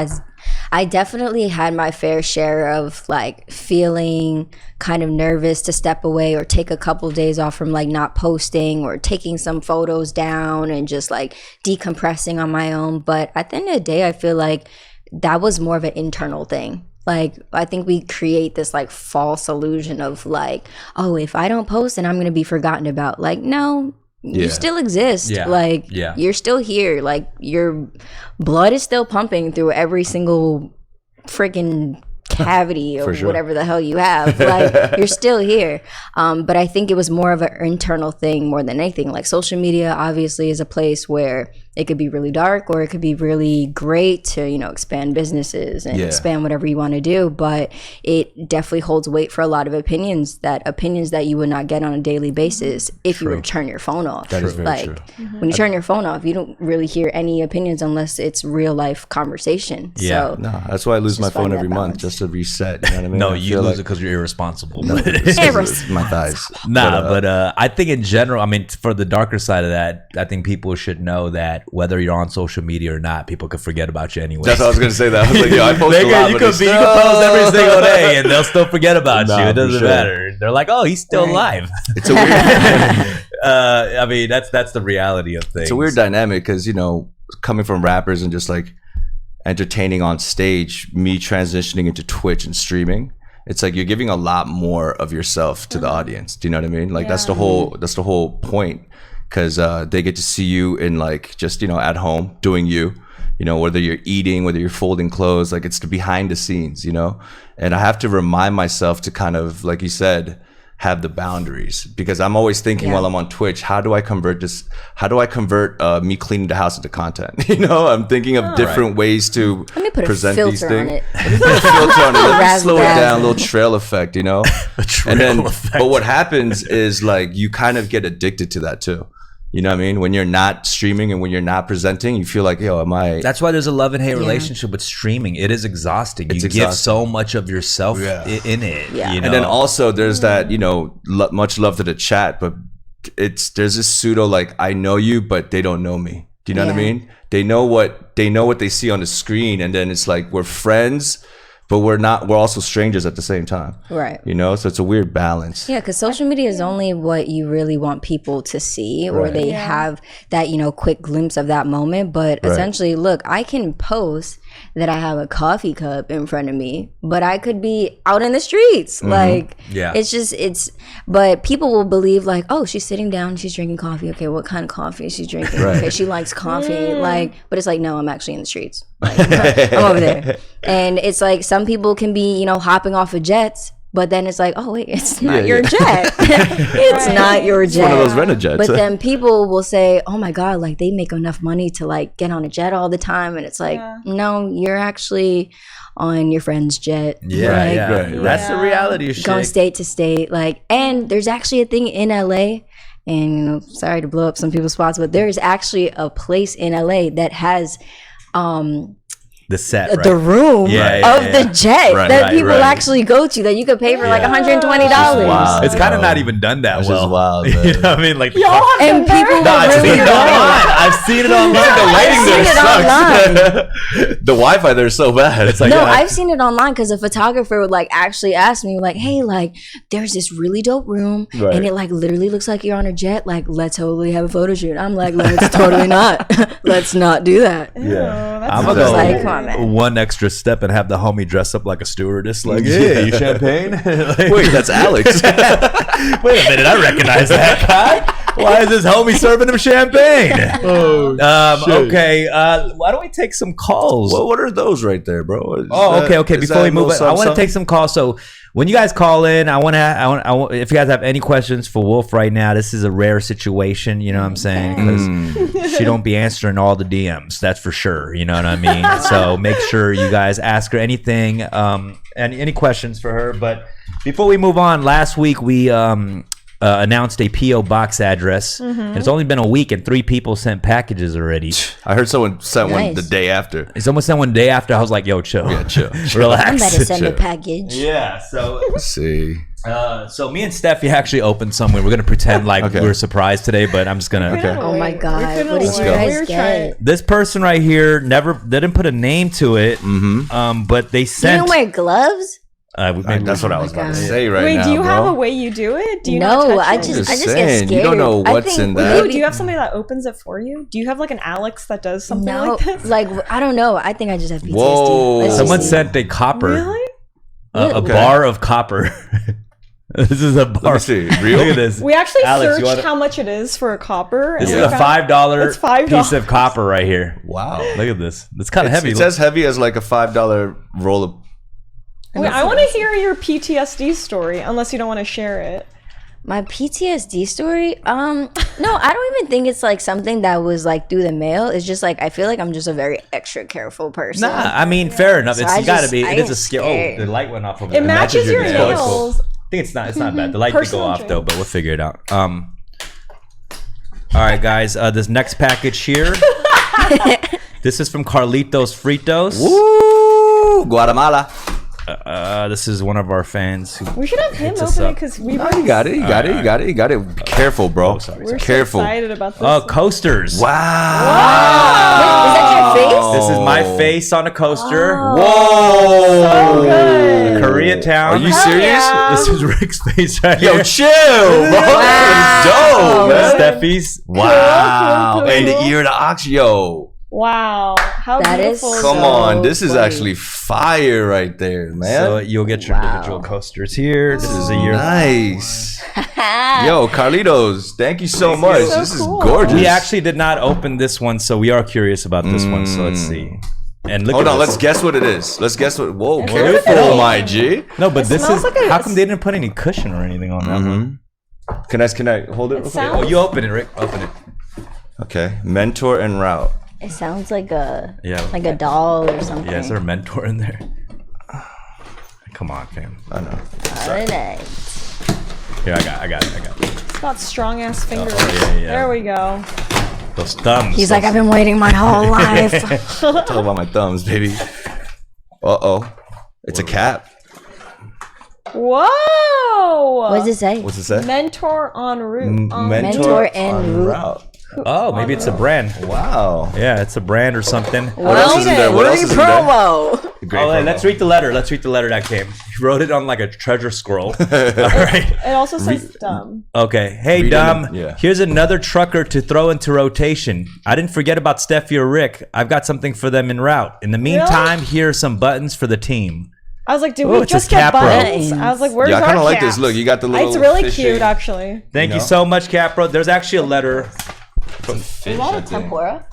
I definitely had my fair share of like feeling kind of nervous to step away or take a couple of days off from like not posting or taking some photos down and just like decompressing on my own. But at the end of the day, I feel like that was more of an internal thing. Like, I think we create this like false illusion of like, oh, if I don't post, then I'm going to be forgotten about. Like, no, you still exist. Like, you're still here. Like, your blood is still pumping through every single freaking cavity or whatever the hell you have. Like, you're still here. But I think it was more of an internal thing more than anything. Like, social media obviously is a place where it could be really dark, or it could be really great to, you know, expand businesses and expand whatever you want to do. But it definitely holds weight for a lot of opinions that you would not get on a daily basis if you were to turn your phone off. That is very true. When you turn your phone off, you don't really hear any opinions unless it's real life conversation. So no, that's why I lose my phone every month, just to reset. You know what I mean? No, you lose it because you're irresponsible. My thighs. But I think in general, I mean, for the darker side of that, I think people should know that whether you're on social media or not, people could forget about you anyway. That's what I was going to say. That I was like, yo, I post a lot, you can post every single day and they'll still forget about you. It doesn't matter. They're like, oh, he's still alive. It's a weird I mean, that's the reality of things. It's a weird dynamic because, you know, coming from rappers and just like entertaining on stage, me transitioning into Twitch and streaming, it's like you're giving a lot more of yourself to the audience. Do you know what I mean? Like that's the whole point, because they get to see you in like just, you know, at home doing you know, whether you're eating, whether you're folding clothes, like it's the behind the scenes, you know. And I have to remind myself to kind of, like you said, have the boundaries, because I'm always thinking while I'm on Twitch, how do I convert me cleaning the house into content? You know, I'm thinking of different ways to present these things. Let me put a filter on it. Let me slow it down, a little trail effect, you know. But what happens is like you kind of get addicted to that too. You know what I mean? When you're not streaming and when you're not presenting, you feel like, yo, am I? That's why there's a love and hate relationship with streaming. It is exhausting. You give so much of yourself in it. Yeah. You know? And then also there's that, you know, much love to the chat, but there's this pseudo like, I know you, but they don't know me. Do you know what I mean? They know what they see on the screen, and then it's like we're friends, but we're also strangers at the same time. Right. You know, so it's a weird balance. Yeah, because social media is only what you really want people to see, or they have that, you know, quick glimpse of that moment. But essentially, look, I can post that I have a coffee cup in front of me, but I could be out in the streets. Like, but people will believe like, oh, she's sitting down, she's drinking coffee. Okay, what kind of coffee is she drinking? Okay, she likes coffee. Like, but it's like, no, I'm actually in the streets. Like, I'm over there. And it's like some people can be, you know, hopping off of jets, but then it's like, oh wait, it's not your jet. It's not your jet. It's one of those rented jets. But then people will say, oh my God, like they make enough money to like get on a jet all the time. And it's like, no, you're actually on your friend's jet. That's the reality of shit. Going state to state. Like, and there's actually a thing in LA, and you know, sorry to blow up some people's spots, but there's actually a place in LA that has the set, the room of the jet that people actually go to, that you could pay for like $120. Wow. It's kind of not even done that well. Just wild, You know what I mean? Like, and people I've seen it online. The lighting there sucks. The Wi-Fi there is so bad. It's like, no, I've seen it online because a photographer would like actually ask me like, hey, like there's this really dope room and it like literally looks like you're on a jet. Like, let's totally have a photo shoot. I'm like, let's totally not. Let's not do that. I'm gonna go like, come on, man. One extra step and have the homie dress up like a stewardess. Like, yeah, you champagne? Wait, that's Alex. Wait a minute, I recognize that guy. Why is this homie serving him champagne? Okay, why don't we take some calls? Well, what are those right there, bro? Okay. Before we move on, I want to take some calls. So when you guys call in, I want if you guys have any questions for Wolf right now, this is a rare situation. You know what I'm saying? Because she don't be answering all the DMs. That's for sure. You know what I mean? So make sure you guys ask her anything, any questions for her. But before we move on, last week we announced a P.O. box address. And it's only been a week and 3 people sent packages already. I heard someone sent one the day after. Someone sent one day after. I was like, yo, chill. Yeah, chill. Relax. I'm about to send a package. Yeah, so Let's see. so me and Steffie actually opened some. We're gonna pretend like we were surprised today, but I'm just gonna. Okay. Oh my God! What did you guys get? This person right here they didn't put a name to it. But they You sent. don't wear gloves? That's what I was about to say right now. Wait, do you bro. have a way you do it? Do you No, not touch I it? just get saying, scared. you don't know what's in that. Do you have somebody that opens it for you? Do you have like an Alex that does something No, like this? like I don't know. I think I just have PTSD. Whoa. Let's just Someone see. sent a copper. Really? A bar of copper. This is a bar. Let me see. Real? Look at this. We actually Alex, you searched wanna- how much it is for a copper. This and is we a found- $5 It's $5. piece of copper right here. Wow. Look at this. It's kind of heavy. It's as heavy as like a $5 roll of. Wait, I want to hear your PTSD story, unless you don't want to share it. My PTSD story? No, I don't even think it's like something that was like through the mail. It's just like I feel like I'm just a very extra careful person. Nah, I mean, fair enough. So It's I gotta just- be. I It is get a skill. scared. Oh, the light went off. Over It matches your nails. I think it's not bad. The light did go Personal off trait. though, but we'll figure it out. All right, guys. This next package here. This is from Carlitos Fritos. Woo! Guatemala. This is one of our fans. Who We should have him hits us open it up. because we You got it. You got it. You got it. You got it. Be careful, bro. we're Careful. so excited about this. Oh, coasters. Wow. Is that your face? This is my face on a coaster. Whoa. So good. Koreatown. Are you serious? This is Rick's face right Yo, here. chill, bro. That's dope, man. Steffie's. Wow. Cool. And the ear to ox, yo. Wow. How That is beautiful is Come that? on. This is funny. actually fire right there, man. So you'll get your individual coasters here. This is a year. Nice. Yo, Carlitos, thank you so much. So This is cool. gorgeous. We actually did not open this one, so we are curious about this one. So let's see. And look Hold at on, this. let's guess what it is. Let's guess what. Whoa, It's careful, beautiful. my G. No, but this smells is. like a- How come they didn't put any cushion or anything on that one? Can I hold it? real quick? sounds- Oh, you open it, Rick. Open it. Okay, mentor and route. It sounds like a Yeah. like a doll or something. Yeah, is there a mentor in there? Come on, fam. I know. Alright. Here, I got it. Got strong ass fingers. yeah. There we go. Those thumbs. He's like, I've been waiting my whole life. Talk about my thumbs, baby. It's a cap. Whoa! What does it say? What's it say? Mentor en route. Mentor en route. Oh, maybe it's a brand. Wow. Yeah, it's a brand or something. What else is in there? What else is in there? promo. Great Oh, hey, promo. let's read the letter. Let's read the letter that came. He wrote it on like a treasure scroll. All right. It also says dumb. Okay. Hey, Read Dom. it, yeah. Here's another trucker to throw into rotation. I didn't forget about Steffie or Rick. I've got something for them en route. In the meantime, here are some buttons for the team. I was like, did Oh, we it just says get Capro. buttons? I was like, where's Yeah, I our kind of like caps? this. Look, you got the little. It's really fish cute, shape. actually. Thank you know? so much, Capro. There's actually a letter. Is that a tempura?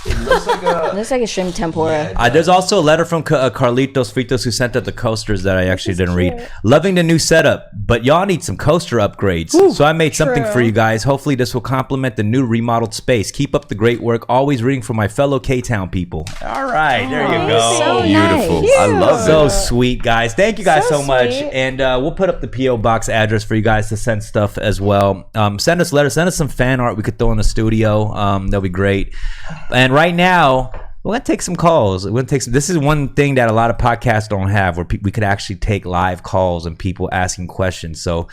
It looks like a. It looks like a shrimp tempura. There's also a letter from Carlitos Fritos who sent out the coasters that I actually didn't read. Loving the new setup, but y'all need some coaster upgrades. So I made something for true. you guys. Hopefully this will complement the new remodeled space. Keep up the great work. Always rooting for my fellow K-Town people. All right, there you go. So Beautiful. nice. I love So it. sweet, guys. Thank you guys so So much. sweet. And we'll put up the P.O. Box address for you guys to send stuff as well. Send us letters. Send us some fan art we could throw in the studio. That'll be great. And right now, we're going to take some calls. We're gonna take some. This is one thing that a lot of podcasts don't have, where we could actually take live calls and people asking questions. So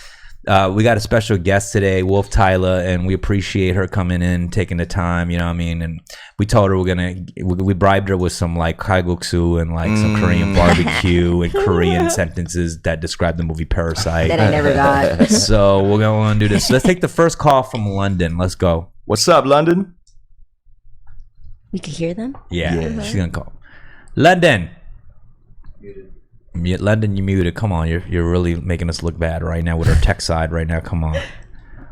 we got a special guest today, Wolftyla, and we appreciate her coming in, taking the time, you know what I mean? And we told her we bribed her with some like kalguksu and like some Korean barbecue and Korean sentences that describe the movie Parasite. That I never got. So we're going to do this. Let's take the first call from London. Let's go. What's up, London? We could hear them? Yeah. She's going to call. London. London, you muted. Come on. You're really making us look bad right now with our tech side right now. Come on.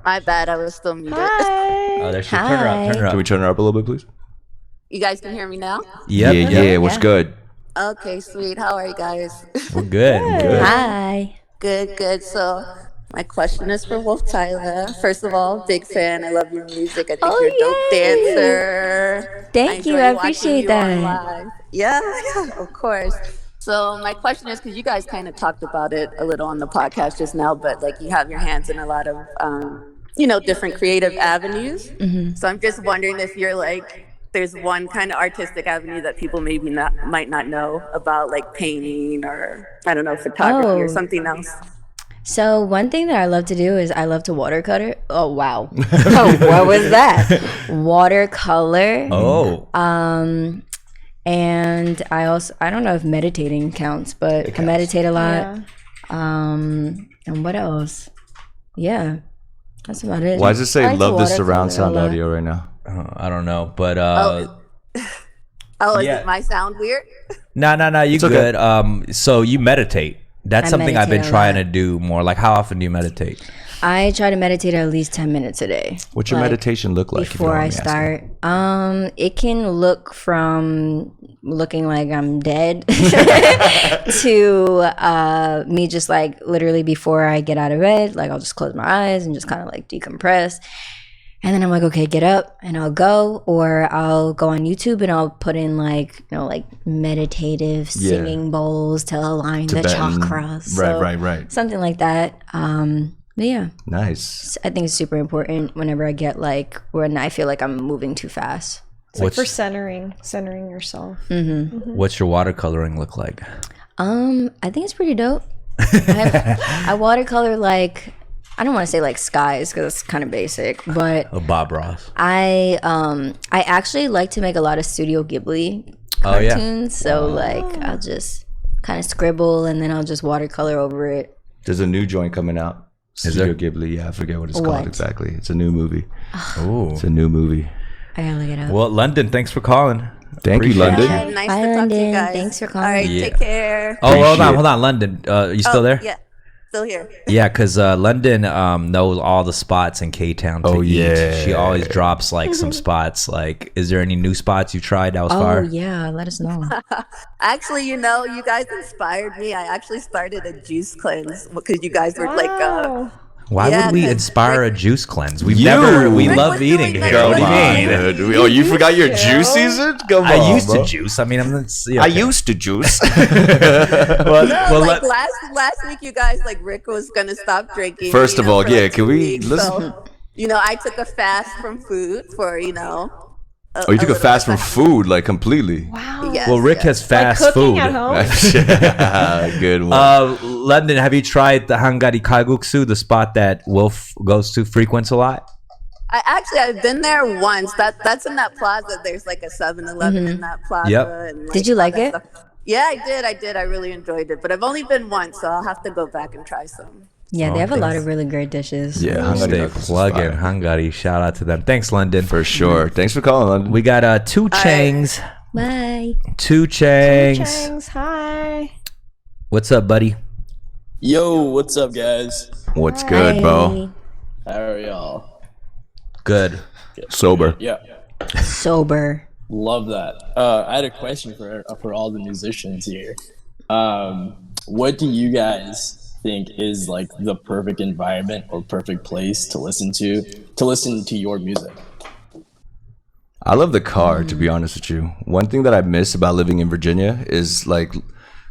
My bad, I was still muted. Hi. Oh, there she Turn her up. Turn her Can we up. turn her up a little bit, please? You guys can hear me now? Yep. Yeah. What's good? Okay, sweet. How are you guys? We're good. We're good. Hi. Good. So, my question is for Wolftyla. First of all, big fan. I love your music. I think you're a dope dancer. Thank you. enjoy I watching appreciate you that. on live. Yeah, of course. So my question is, because you guys kind of talked about it a little on the podcast just now, but like you have your hands in a lot of, different creative avenues. Mm-hmm. So I'm just wondering if you're like, there's one kind of artistic avenue that people maybe might not know about, like painting or I don't know, photography or something else. So one thing that I love to do is I love to watercolor. Oh wow! Oh, what was that? Watercolor. Oh. And I don't know if meditating counts, but I meditate a lot. Yeah. And what else? Yeah, that's about it. Why does it say I like to love this watercolor surround a sound lot. audio right now? I don't know, but Is Yeah. it my sound weird? no, you It's good. okay. So you meditate. That's I something I've been meditate a trying lot. to do more. Like, how often do you meditate? I try to meditate at least 10 minutes a day. What's your Like, meditation look like? if you don't before mind I me asking? start? It can look from looking like I'm dead to me just like literally before I get out of bed, like I'll just close my eyes and just kind of like decompress. And then I'm like, okay, get up and I'll go, or I'll go on YouTube and I'll put in like, like meditative singing bowls to align the Tibetan. chakras. So Right. something like that. But yeah, Nice. I think it's super important whenever I get like when I feel like I'm moving too fast. It's like for centering yourself. What's your watercoloring look like? I think it's pretty dope. I watercolor like, I don't want to say like skies because it's kind of basic, but Bob Ross. I actually like to make a lot of Studio Ghibli Oh, yeah. cartoons. So like I'll just kind of scribble and then I'll just watercolor over it. There's a new joint coming out. Is Studio there? Ghibli. Yeah, I forget what it's What? called exactly. It's a new movie. Ooh. It's a new movie. I gotta look it up. Well, London, thanks for calling. Thank you, Appreciate London. it. Nice Bye, to talk to London. you guys. Thanks for All calling. right, Yeah. take care. Oh, hold Appreciate on, London. You still there? Yeah, still here. Yeah, because London knows all the spots in K-Town to Oh, eat. yeah. She always drops like some spots. Like, is there any new spots you tried that was Oh fire? yeah, let us know. Actually, you guys inspired me. I actually started a juice cleanse because you guys were like, Wow. Why Yeah, would we 'cause inspire a juice cleanse? We You- Rick love was eating doing here. that What do you really mean? Dude. Oh, you forgot your too. juice season? Come on, I used bro. to juice. I mean, I'm not. I used to juice. Well, No, well, like let- last week, you guys like Rick was gonna stop drinking. First of all, for, yeah, like, can 2 we weeks, listen? So, I took a fast from food for Oh, you took a fast from food, like completely. Wow. Yes, well, Rick yes. has fast Like cooking food. at home. Good one. London, have you tried the Hangari Kalguksu, the spot that Wolf goes to frequents a lot? I've been there once. That's in that plaza. There's like a 7-Eleven in that plaza. Yep. And, Did you all like that it? stuff. Yeah, I did. I really enjoyed it. But I've only been once, so I'll have to go back and try some. Yeah, they have a lot thanks. of really great dishes. Yeah, Hangari Stay Kalguksu is plugging fire. Hangari. Shout out to them. Thanks, London. For sure. Thanks for calling, London. We got two Changs. Bye. Two Changs. Changs, hi. What's up, buddy? Yo, what's up, guys? What's good, bro? How are y'all? Good. Sober. Yeah, Sober. love that. I had a question for all the musicians here. What do you guys think is like the perfect environment or perfect place to listen to your music? I love the car, to be honest with you. One thing that I miss about living in Virginia is like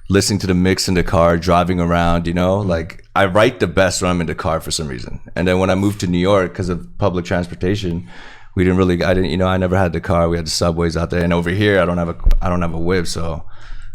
listening to the mix in the car, driving around, like I write the best when I'm in the car for some reason. And then when I moved to New York because of public transportation, I never had the car. We had the subways out there. And over here, I don't have a whip. So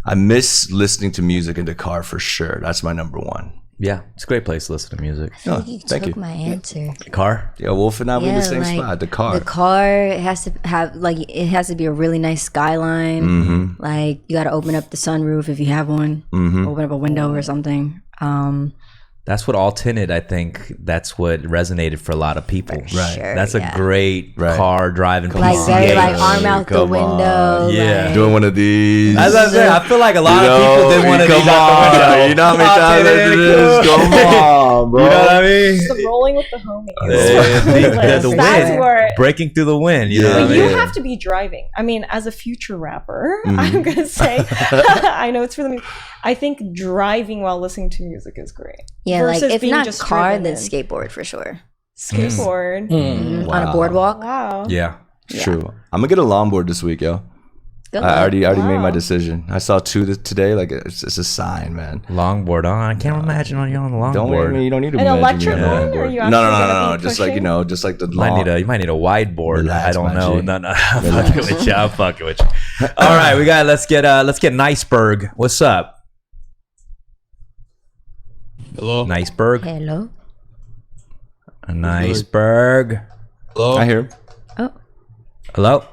I miss listening to music in the car for sure. That's my number one. Yeah, it's a great place to listen to music. Oh, You thank took you. my answer. Car? Yeah, Wolf and I were in the same like, spot. The car. The car has to have it has to be a really nice skyline. Mm-hmm. Like you got to open up the sunroof if you have one. Open up a window or something. That's what all tinted. I think that's what resonated for a lot of people. Right. Sure, That's a yeah. great car driving. Like very like arm out the Come window. on. Yeah. like- Doing one of these. As I said, I feel like a lot of people didn't want to come be out the window. on. You know how many times I did this? Come on, bro. You know what I mean? It's the rolling with the homies. The That's wind, where. breaking through the wind. You know what I But mean? you have to be driving. I mean, as a future rapper, I'm gonna say, I know it's for the music. I think driving while listening to music is great. Yeah, like Versus if being not just car, driven then in. skateboard for sure. Skateboard. On a boardwalk. Wow. Yeah. It's true. I'm gonna get a longboard this week, yo. Good I luck. already made my Wow. decision. I saw two today. Like it's a sign, man. Longboard. Oh, I can't imagine on you on the Don't longboard. You don't need to An imagine electric me on a one, or longboard. you No, actually gonna no. be Just like pushing? just like the You long. might need a wide board. Relax, I don't my know. G. No. I'm fucking with you. I'm fucking with you. All right, let's get Niceberg. What's up? Hello. Niceberg. Hello. Niceberg. Hello. I hear him. Oh, Hello.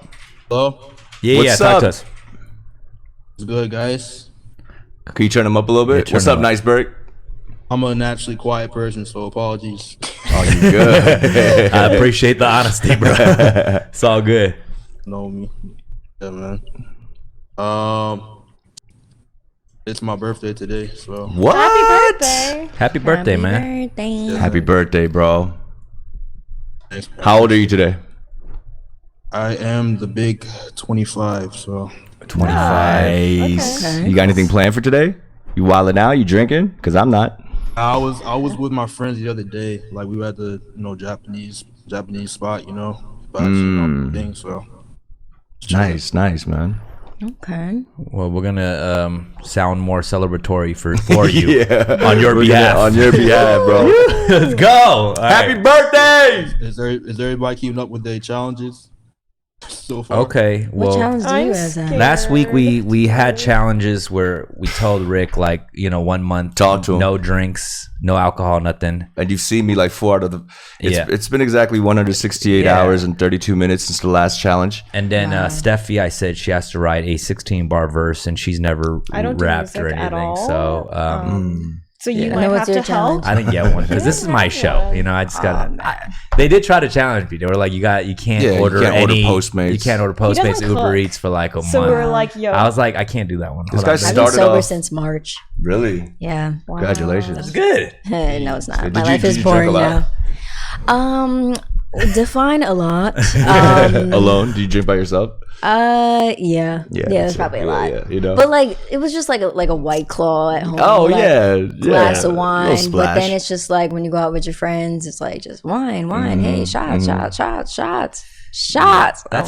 Hello. Yeah, What's talk up? to us. It's good, guys. Can you turn him up a little bit? turn What's him up, up. Niceberg? I'm a naturally quiet person, so apologies. Oh, you good? I appreciate the honesty, bro. It's all good. Know me. Yeah, man. It's my birthday today, so What? Happy birthday. Happy birthday, man. Birthday. Happy birthday, bro. thanks, man. How old are you today? I am the big 25, so 25. Okay. You got anything planned for today? You wilding out? You drinking? Because I'm not. I was with my friends the other day. Like we were at the Japanese spot, thing. So Nice, man. Okay. Well, we're gonna sound more celebratory for you Yeah. on your We're behalf. gonna- on your behalf, bro. Let's go. All Happy right. birthday! is everybody keeping up with their challenges so far? Okay. What Well, challenge do you I'm guys have? scared. last week we had challenges where we told Rick 1 month Talk to him. no drinks, no alcohol, nothing. And you've seen me like 4 out of the. Yeah. It's been exactly 168 Yeah. hours and 32 minutes since the last challenge. And then Steffie, I said she has to write a 16-bar verse, and she's never I don't do rapped or music at anything. all. So So you And might then have what's to your help. challenge? I didn't get one because this is my show. I just got. They did try to challenge me. They were like, "You can't Yeah, you order can't order any Postmates. You can't order doesn't Postmates, Uber cook. Eats for like a So month." we're like, yo, I was like, I can't do that one. Hold guy on. I've been started sober off- since March. Really? Yeah. Congratulations. Good. No, it's not. Did My you- life did is you drink a boring lot? now. Define a lot. Alone? Do you drink by yourself? Yeah, that's probably a lot. Yeah, you know. But like, it was just like a White Claw at home. Oh like, yeah, glass of Little wine. But splash. then it's just like when you go out with your friends, it's like just wine. Hey, shots. That's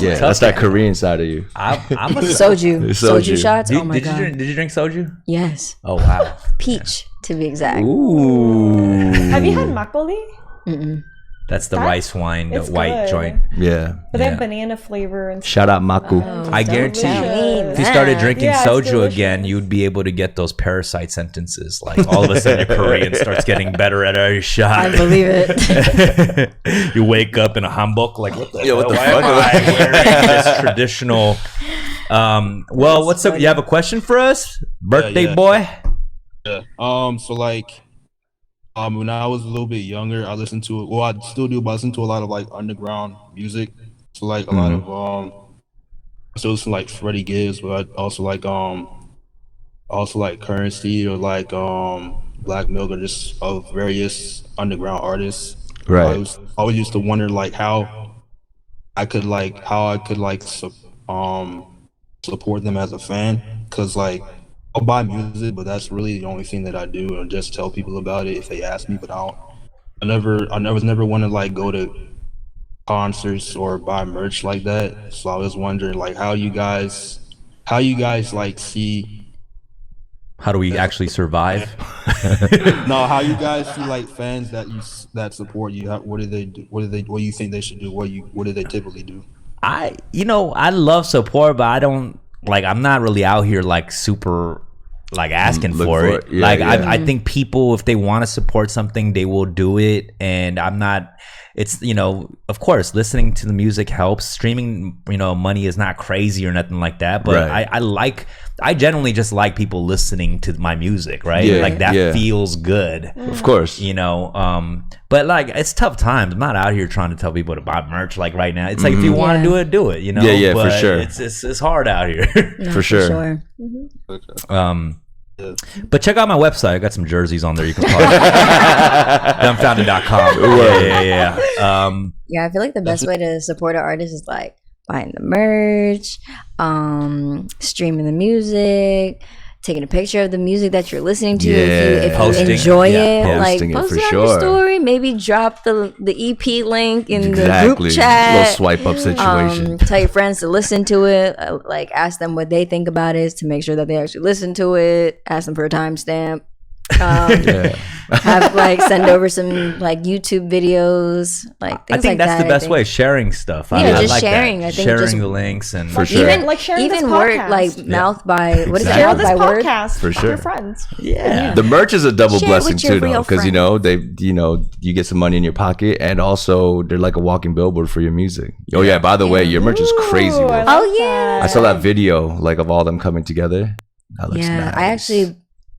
Yeah, that's that Korean side of you. I'm a Soju shots. Did, Oh my did god. did you drink soju? Yes, Oh wow. peach to be exact. Ooh. Have you had makgeolli? That's the rice wine, the It's white good. joint. Yeah. But they Yeah. have banana flavor and Shout out Maku. I guarantee you, delicious. if you started drinking Yeah, it's soju delicious. again, you'd be able to get those parasite sentences. Like all of a sudden, your Korean starts getting better at every shot. I believe it. You wake up in a hanbok, like what the Yeah, what hell? the Why fuck? am I wearing this traditional? Well, what's up? You have a question for us, birthday yeah. boy? Yeah. So like, when I was a little bit younger, I listened to it. Well, I still do, but I listen to a lot of like underground music. So like a lot of I still listen to like Freddie Gibbs, but I also like Currency or like Black Milk or just of various underground artists. Right. I always used to wonder like how I could support them as a fan, because like I'll buy music, but that's really the only thing that I do, and just tell people about it if they ask me. But I was never want to like go to concerts or buy merch like that. So I was wondering like how you guys like see How do we actually survive? how you guys see like fans that support you. What do they do? What do you think they should do? What do they typically do? I love support, but I don't I'm not really out here like super like asking Look for for it. it. Yeah, yeah. I think people, if they want to support something, they will do it. And I'm not, it's, of course, listening to the music helps. Streaming, money is not crazy or nothing like that. But Right. I generally just like people listening to my music, right? Yeah, Like that yeah. feels good. Of course. But like it's tough times. I'm not out here trying to tell people to buy merch like right now. It's like if you want to do it, Yeah, yeah, for But sure. It's hard out here. No, For sure. But check out my website. I got some jerseys on there. You can follow Dumbfoundead.com. Yeah. Yeah, I feel like the best way to support an artist is like buying the merch, streaming the music, taking a picture of the music that you're listening to. If you Posting. enjoy it, Yeah, like posting it post for it on sure. your story. Maybe drop the EP link in the Exactly. group chat. Little swipe up situation. Tell your friends to listen to it. Like ask them what they think about it to make sure that they actually listen to it. Ask them for a timestamp. Have send over some like YouTube videos, like things I think like that's that. the best way, sharing stuff. Yeah, I just like sharing. That. I think sharing just- the links and For sure. Even Like sharing this even work podcast. like mouth by what is it? Exactly. Share Mouth this by word. podcast For with sure. your friends. yeah. The merch is a double Share it blessing with your too, though, real because you get some money in your pocket, and also they're like a walking billboard for your music. Oh yeah, by the way, your merch is crazy. Ooh, I Wolf. love Oh, yeah. I saw that video of all them coming together. That looks Yeah, nice. I actually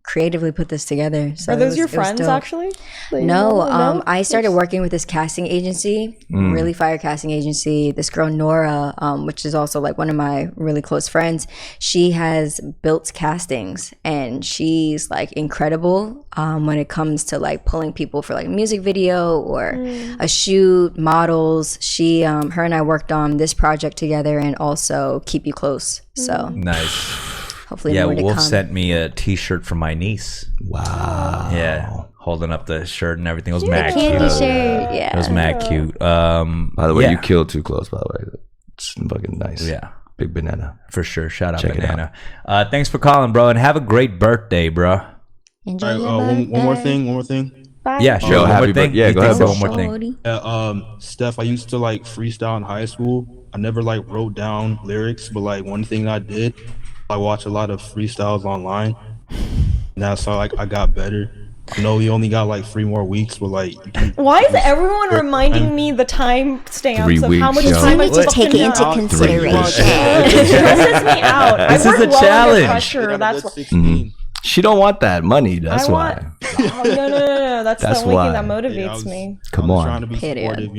creatively put this together. So Are it those was- your it was friends dope. actually? That you No, know? I started working with this casting agency, really fire casting agency. This girl Nora, which is also like one of my really close friends. She has built castings, and she's like incredible when it comes to like pulling people for like a music video or a shoot, models. She, her and I worked on this project together, and also Keep You Close. So Nice. hopefully Yeah, more to Wolf come. sent me a T-shirt from my niece. Wow. Yeah, holding up the shirt and everything. It was mad Candy cute. shirt, yeah. It was mad cute. By the way, yeah. you killed Too Close. By the way, it's fucking nice. Yeah, Big banana. for sure. Shout out Check it Banana. Thanks for calling, bro, and have a great birthday, bro. Enjoy All right, your one more birthday. thing. Bye. Yeah, sure. Yo, One happy more thing. birthday. Yeah, You go think ahead, so? bro. One more thing. Shorty. Steph, I used to like freestyle in high school. I never like wrote down lyrics, but like one thing I did, I watched a lot of freestyles online. And that's how like I got better. I know we only got like 3 more weeks, but like Why is everyone reminding me the time stamps 3 of how weeks, much yo. time I You need to fucking take it into done? consideration. It stresses me out. This I is work a well challenge. under pressure. That's what. 16. She don't want that money. That's I why. want. Oh, no. That's That's the only why. thing that Yeah, I motivates was- me. Come I was on. trying to be Period. supportive,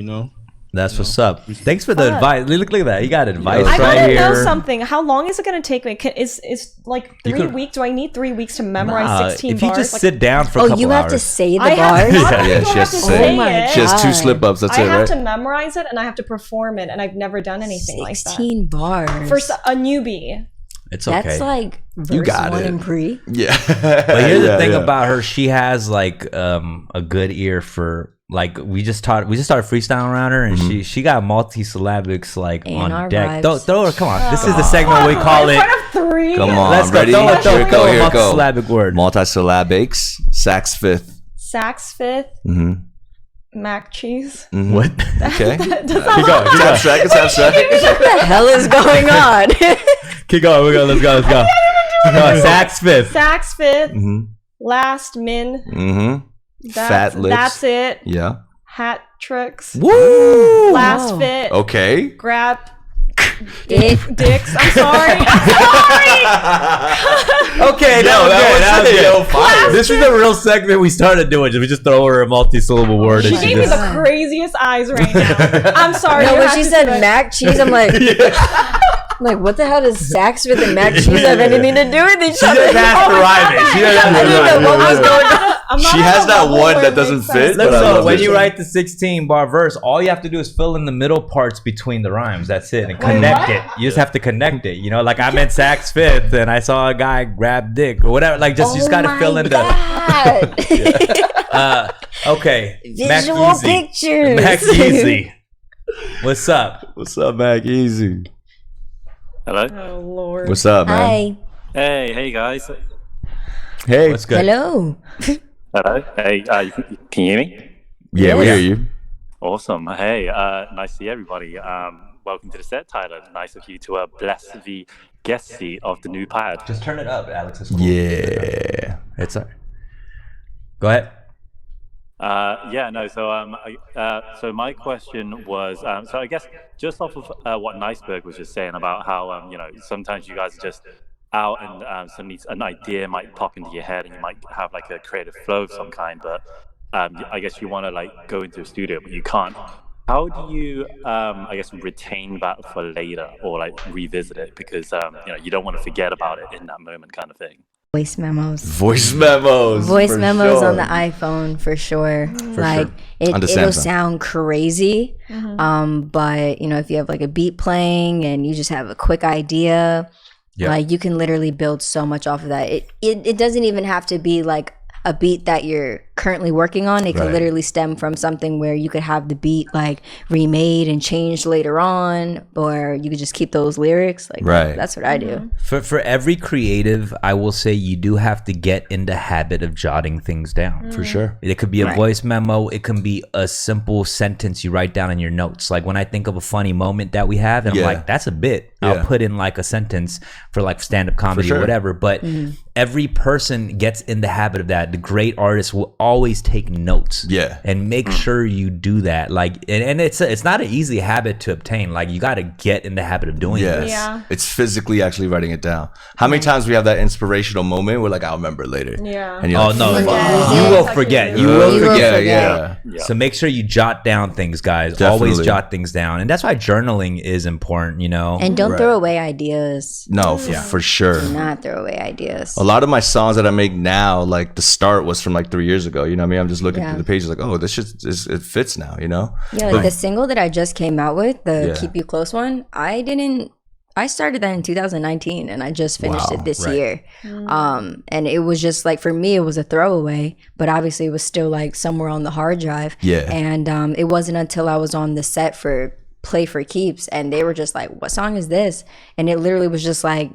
That's what's up. Thanks for the advice. Look at that. You got advice I right gotta here. know something. How long is it gonna take me? Is like 3 weeks? Do I need 3 weeks to memorize 16 if you bars? just sit down for a couple you have hours. to say the I bars? Yeah, she has to say it. She has 2 God. slip-ups. That's I it, have right? to memorize it and I have to perform it, and I've never done anything like that. 16 bars. For a newbie. It's okay. That's like verse You got 1 it. and pre. Yeah. But here's the thing about her. She has like a good ear for like we just started freestyling around her, and she got multisyllabaiks like And on our deck. vibes. Throw her. Come on. This is the segment we call In it. front of 3. Come on, Let's go. ready? Throw Here it go. Here it go. multisyllabic word. Multisyllabaiks. Sax fifth. Sax fifth. Mm-hmm. Mac cheese. What? Okay. Does Keep that going. It's abstract. It's abstract. What the hell is going on? Keep going. We go. Let's go. Let's go. Sax fifth. Sax fifth. Mm-hmm. Last min. Mm-hmm. Fat lips. That's it. Yeah. Hat tricks. Woo! Last Wow. fit. Okay. Grab Dick. dicks. I'm sorry. Okay, that was good. That was Yo, good. fire. This is the real segment we started doing. We just throw her a multi-syllable word. She and gave me just- the craziest eyes right now. I'm sorry. No, you when have she to said do it. mac cheese, I'm like, I'm like, what the hell does sax with and mac cheese have anything to do with each She other? just has to rhyme it. She just has I to didn't rhyme know it. what was going on. I'm not She on has a that level one where that it doesn't makes fit, sense. but I So love when it. you write the 16-bar verse, all you have to do is fill in the middle parts between the rhymes. That's it, and connect it. You just have to connect it. You know, like I meant sax fifth, and I saw a guy grab dick or whatever. Like you just got to fill in the. Okay, Mac Visual Easy. pictures. Mac Easy. What's up? What's up, Mac? Easy. Hello. Oh Lord. What's up, man? Hi. Hey guys. Hey. What's good? Hello. Hello. Hey, can you hear me? Yeah, we hear you. Awesome. Hey, nice to see everybody. Welcome to the set, Tyler. Nice of you to bless the guest seat of the new pad. Just turn it up, Alex. It's cool. Yeah. It's all right. Go ahead. So my question was, so I guess just off of what Niceberg was just saying about how sometimes you guys are just out and suddenly an idea might pop into your head and you might have like a creative flow of some kind, but I guess you want to like go into a studio but you can't. How do you retain that for later or like revisit it because you don't want to forget about it in that moment kind of thing? Voice memos. Voice memos. Voice for memos sure. on the iPhone for sure. For like sure. On the it'll Samsung. sound crazy. But if you have like a beat playing and you just have a quick idea, like you can literally build so much off of that. It doesn't even have to be like a beat that you're currently working on. It could literally stem from something where you could have the beat like remade and changed later on, or you could just keep those lyrics. Like that's what I do. For every creative, I will say you do have to get in the habit of jotting things down. For sure. It could be a voice memo. It can be a simple sentence you write down in your notes. Like when I think of a funny moment that we have, and I'm like, that's a bit. I'll put in like a sentence for like stand-up comedy or whatever. But every person gets in the habit of that. The great artists will always take notes. And make sure you do that. Like, and it's not an easy habit to obtain. Like you got to get in the habit of doing this. It's physically actually writing it down. How many times we have that inspirational moment where like I'll remember it later. And you're like, you will forget. You will forget. Yeah. So make sure you jot down things, guys. Definitely. Always jot things down. And that's why journaling is important, you know. And don't throw away ideas. No, for sure. Do not throw away ideas. A lot of my songs that I make now, like the start was from like 3 years ago. You know what I mean? I'm just looking through the pages like, oh, this shit it fits now, you know? Yeah, like the single that I just came out with, the Keep You Close one, I started that in 2019 and I just finished it this year. And it was just like, for me, it was a throwaway, but obviously it was still like somewhere on the hard drive. And it wasn't until I was on the set for Play for Keeps and they were just like, what song is this? And it literally was just like,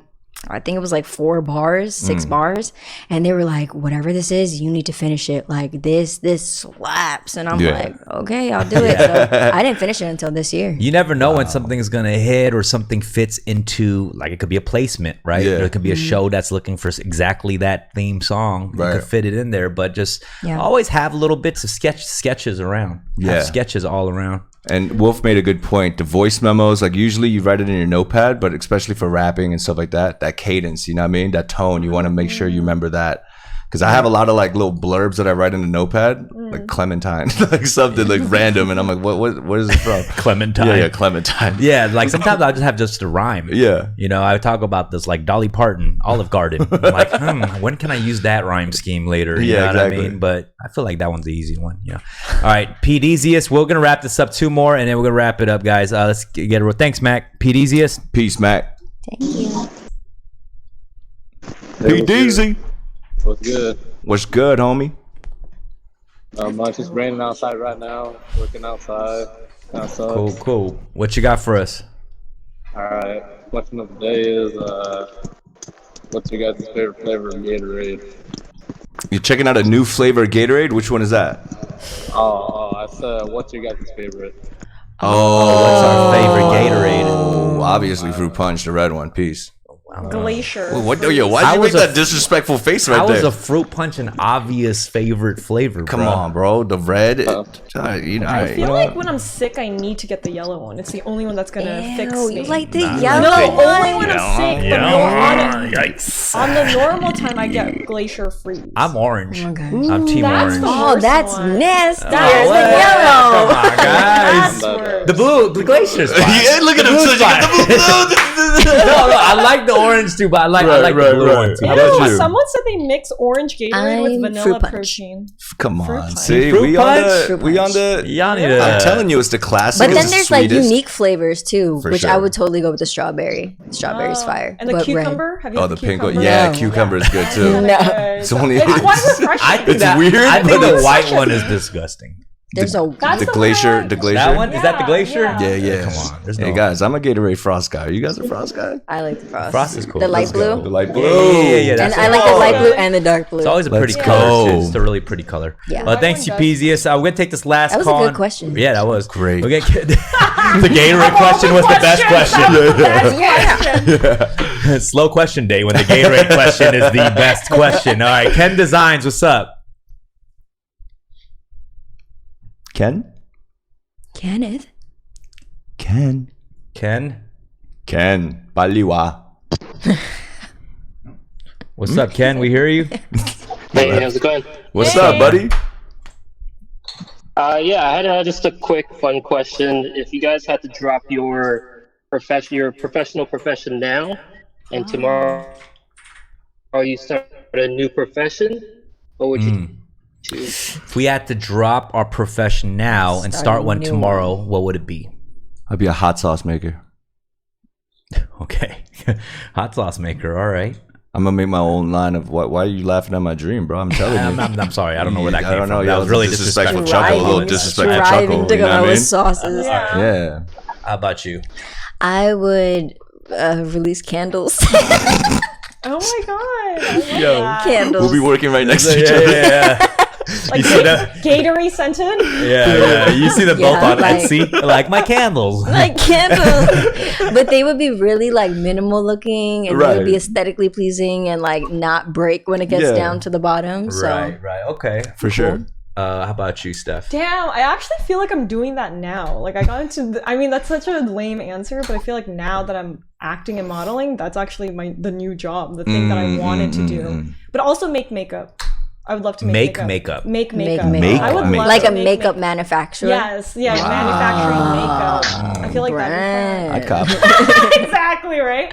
I think it was like 4 bars, 6 bars. And they were like, whatever this is, you need to finish it. Like this slaps. And I'm like, okay, I'll do it. So I didn't finish it until this year. You never know when something's going to hit or something fits into, like it could be a placement, right? Or it could be a show that's looking for exactly that theme song. You could fit it in there, but just always have little bits of sketches around. Have sketches all around. And Wolf made a good point. The voice memos, like usually you write it in your notepad, but especially for rapping and stuff like that, that cadence, you know what I mean? That tone, you want to make sure you remember that Because I have a lot of like little blurbs that I write in a notepad, like Clementine, like something like random, and I'm like, what is it from? Clementine. Yeah, Clementine. Yeah, like sometimes I just have just a rhyme. Yeah. You know, I talk about this like Dolly Parton, Olive Garden. I'm like, when can I use that rhyme scheme later? You know exactly. what I mean? But I feel like that one's the easy one. Yeah. All right, Pete Easiest. We're gonna wrap this up 2 more, and then we're gonna wrap it up, guys. Let's get it. Thanks, Mac. Pete Easiest. Peace, Mac. Thank you. Pete Easy. What's good? What's good, homie? It's just raining outside right now. Working outside. Kind of sucks. Cool. What you got for us? All right. Question of the day is, what's your guys' favorite flavor of Gatorade? You're checking out a new flavor of Gatorade? Which one is that? I said, what's your guys' favorite? What's our favorite Gatorade? Oh, obviously Fruit Punch, the red one. Peace. Glacier. Why'd you make that disrespectful face right there? How is a Fruit Punch an obvious favorite flavor, bro? Come on, bro. The red. I feel like when I'm sick, I need to get the yellow one. It's the only one that's gonna fix me. You like the yellow No, one? only when I'm sick. But on the normal time, I get Glacier Freeze. I'm orange. Okay. I'm team That's orange. the Oh, worst that's one. nasty. That's The yellow. Come on, guys. That's worse. The Glacier's fine. Yeah, look at him. Blue's fine. No, I like the orange too, but I like the blue one too. How about you? Someone said they mix orange Gatorade with I'm vanilla Fruit Punch. protein. Come Fruit on. Punch. See, Fruit we Punch? on the. Y'all need to. I'm telling you, it's the classic. But then it's the there's like sweetest. unique flavors too, For which sure. I would totally go with the strawberry. Strawberry's fire. And the but cucumber? Have you Oh, had the pink one. cucumber? Yeah, No. cucumber is good too. No. It's only. It's quite refreshing. I think It's that, weird, I think but the it's white such a- one is disgusting. There's a That's The the glacier, one I like. the glacier. That one? Is that the Glacier? Yeah. Come on. There's Hey no. guys, I'm a Gatorade Frost guy. Are you guys a Frost guy? I like the frost. Frost is cool. The light Let's go. blue. The light blue. Yeah. And That's I it. like the light blue and the dark blue. It's always a pretty Let's color. go. It's just a really pretty color. Yeah. Well, thanks, you Peasiest. We're gonna take this last That was a call. good question. Yeah, that was Great. We're gonna get the Gatorade question was the best question. Slow question day when the Gatorade question is the best question. All right, Ken Designs, what's up? Ken? Kenneth. Ken. Baliwa. What's up, Ken? We hear you. Hey, how's it going? What's up, buddy? Yeah, I had just a quick, fun question. If you guys had to drop your professional profession now, and tomorrow you start a new profession, what would you choose? If we had to drop our profession now and start one tomorrow, what would it be? I'd be a hot sauce maker. Okay, hot sauce maker. All right. I'm gonna make my own line of why are you laughing at my dream, bro? I'm telling you. I'm sorry. I don't know where that came I don't know. from. Yeah, That was really disrespectful. chuckle, a little disrespectful chuckle. Driving to You know go what I with mean? sauces. Yeah. How about you? I would release candles. Oh my god. I love Yo, that. Candles. we'll be working right next to each other. Yeah. Like You see that? Gatorade scented. Yeah. You see them both Yeah, on like- Etsy, like my candles. Like candles, but they would be really like minimal looking, and they would be Right. aesthetically pleasing, and like not break when it gets Yeah. down to the bottom. So Right. Okay. For sure. How about you, Steph? Damn, I actually feel like I'm doing that now. Like I got into I mean that's such a lame answer, but I feel like now that I'm acting and modeling, that's actually the new job, the thing that I wanted to do. But also make makeup. I would love to make makeup. Make makeup. I would love like to a make makeup manufacturer. Yes, manufacturing makeup. I feel like that'd I be cop. fun. Exactly, right?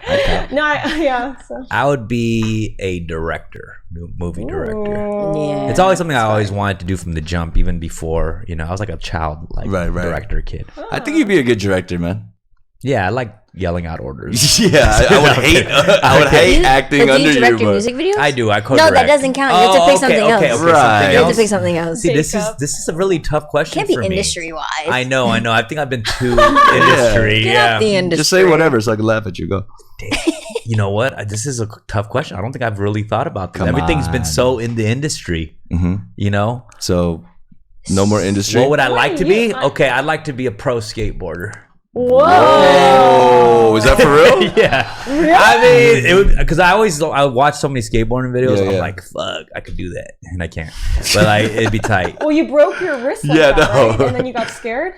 No, so. I would be a director, movie director. Yeah. It's always something I always wanted to do from the jump, even before, I was like a child, director kid. I think you'd be a good director, man. Yeah, I like yelling out orders. Yeah, I would hate. I would hate acting But do under you direct you. your But music videos? I do. I No, co-direct. that doesn't count. You have to pick something else. Right. something You have else. to pick something else. See, this is a really tough question Can't be for me. industry wise. I know. I think I've been too industry. Get Yeah. out the industry. just say whatever so I can laugh at you. Go. You know what? This is a tough question. I don't think I've really thought about this. Come Everything's been on. so in the industry. So, no more industry. What would I like to be? you- Okay, I'd like to be a pro skateboarder. Whoa. Oh, is that for real? Yeah. I mean, it would, because I watch so many skateboarding videos. Yeah, I'm yeah. like, fuck, I could do that, and I can't. But it'd be tight. Well, you broke your wrist like Yeah, that, no. right? And then you got scared?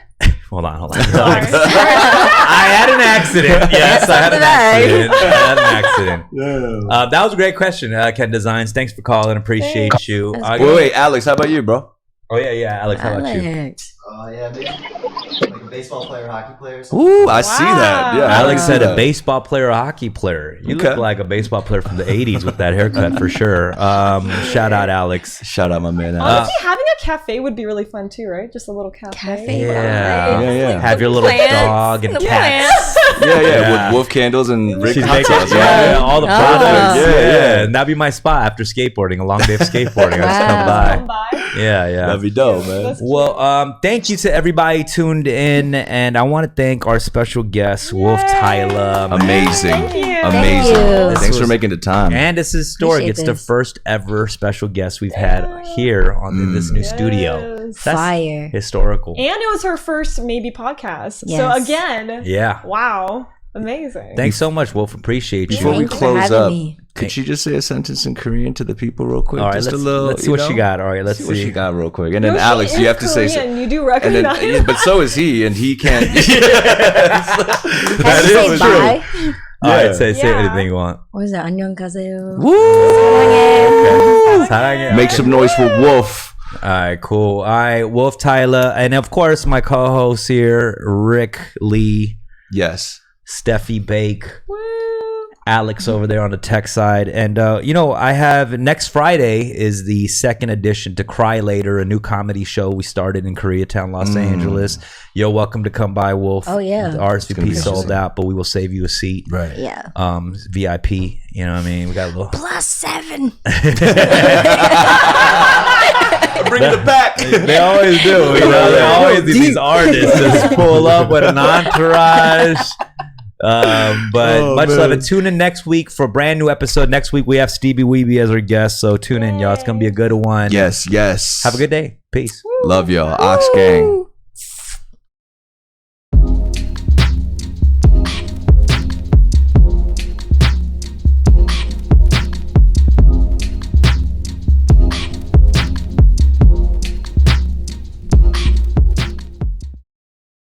Hold on. Relax. I had an accident. Yes, I had an accident. Yeah. That was a great question, Ken Designs. Thanks for calling. Appreciate you. Wait, Alex, how about you, bro? Oh yeah, Alex, how about you? Yeah, maybe like a baseball player, hockey player. Ooh, I see that. Yeah, Alex said a baseball player, a hockey player. You look like a baseball player from the 80s with that haircut for sure. Shout out, Alex. Shout out, my man. Honestly, having a cafe would be really fun too, right? Just a little cafe. Yeah. Have your little dog and cats. Yeah, with wolf candles and Rick hot sauce. All the products. Yeah. And that'd be my spot after skateboarding, a long day of skateboarding. I just come by. Yeah. That'd be dope, man. Well, thank you to everybody tuned in, and I want to thank our special guest, Wolftyla. Amazing. Thanks for making the time. And this is historic. It's the first ever special guest we've had here on this new studio. That's fire. Historical. And it was her first maybe podcast. Yes. So again, yeah. Wow. Amazing. Thanks so much, Wolf. Appreciate you. Before we close up, could you just say a sentence in Korean to the people real quick? All right, just let's see what she got. All right, let's see what she got real quick. And then Alex, you have to say something. You do recognize. But so is he, and he can't. That is true. All right, say anything you want. What is that? 안녕하세요. Woo! Okay. Make some noise for Wolf. All right, cool. All right, Wolftyla, and of course my co-host here, Rick Lee. Yes. Steffie Baik. Alex over there on the tech side. And, I have next Friday is the second edition to Cry Later, a new comedy show we started in Koreatown, Los Angeles. You're welcome to come by, Wolf. Oh, yeah. The RSVP sold out, but we will save you a seat. Right. Yeah. VIP, you know what I mean? We got a little... +7. Bringing it back. They always do. They always do. These artists just pull up with an entourage. But much love, and tune in next week for a brand new episode. Next week we have Stevie Weeby as our guest, so tune in, y'all. It's gonna be a good one. Yes. Have a good day. Peace. Love y'all. Ox Gang.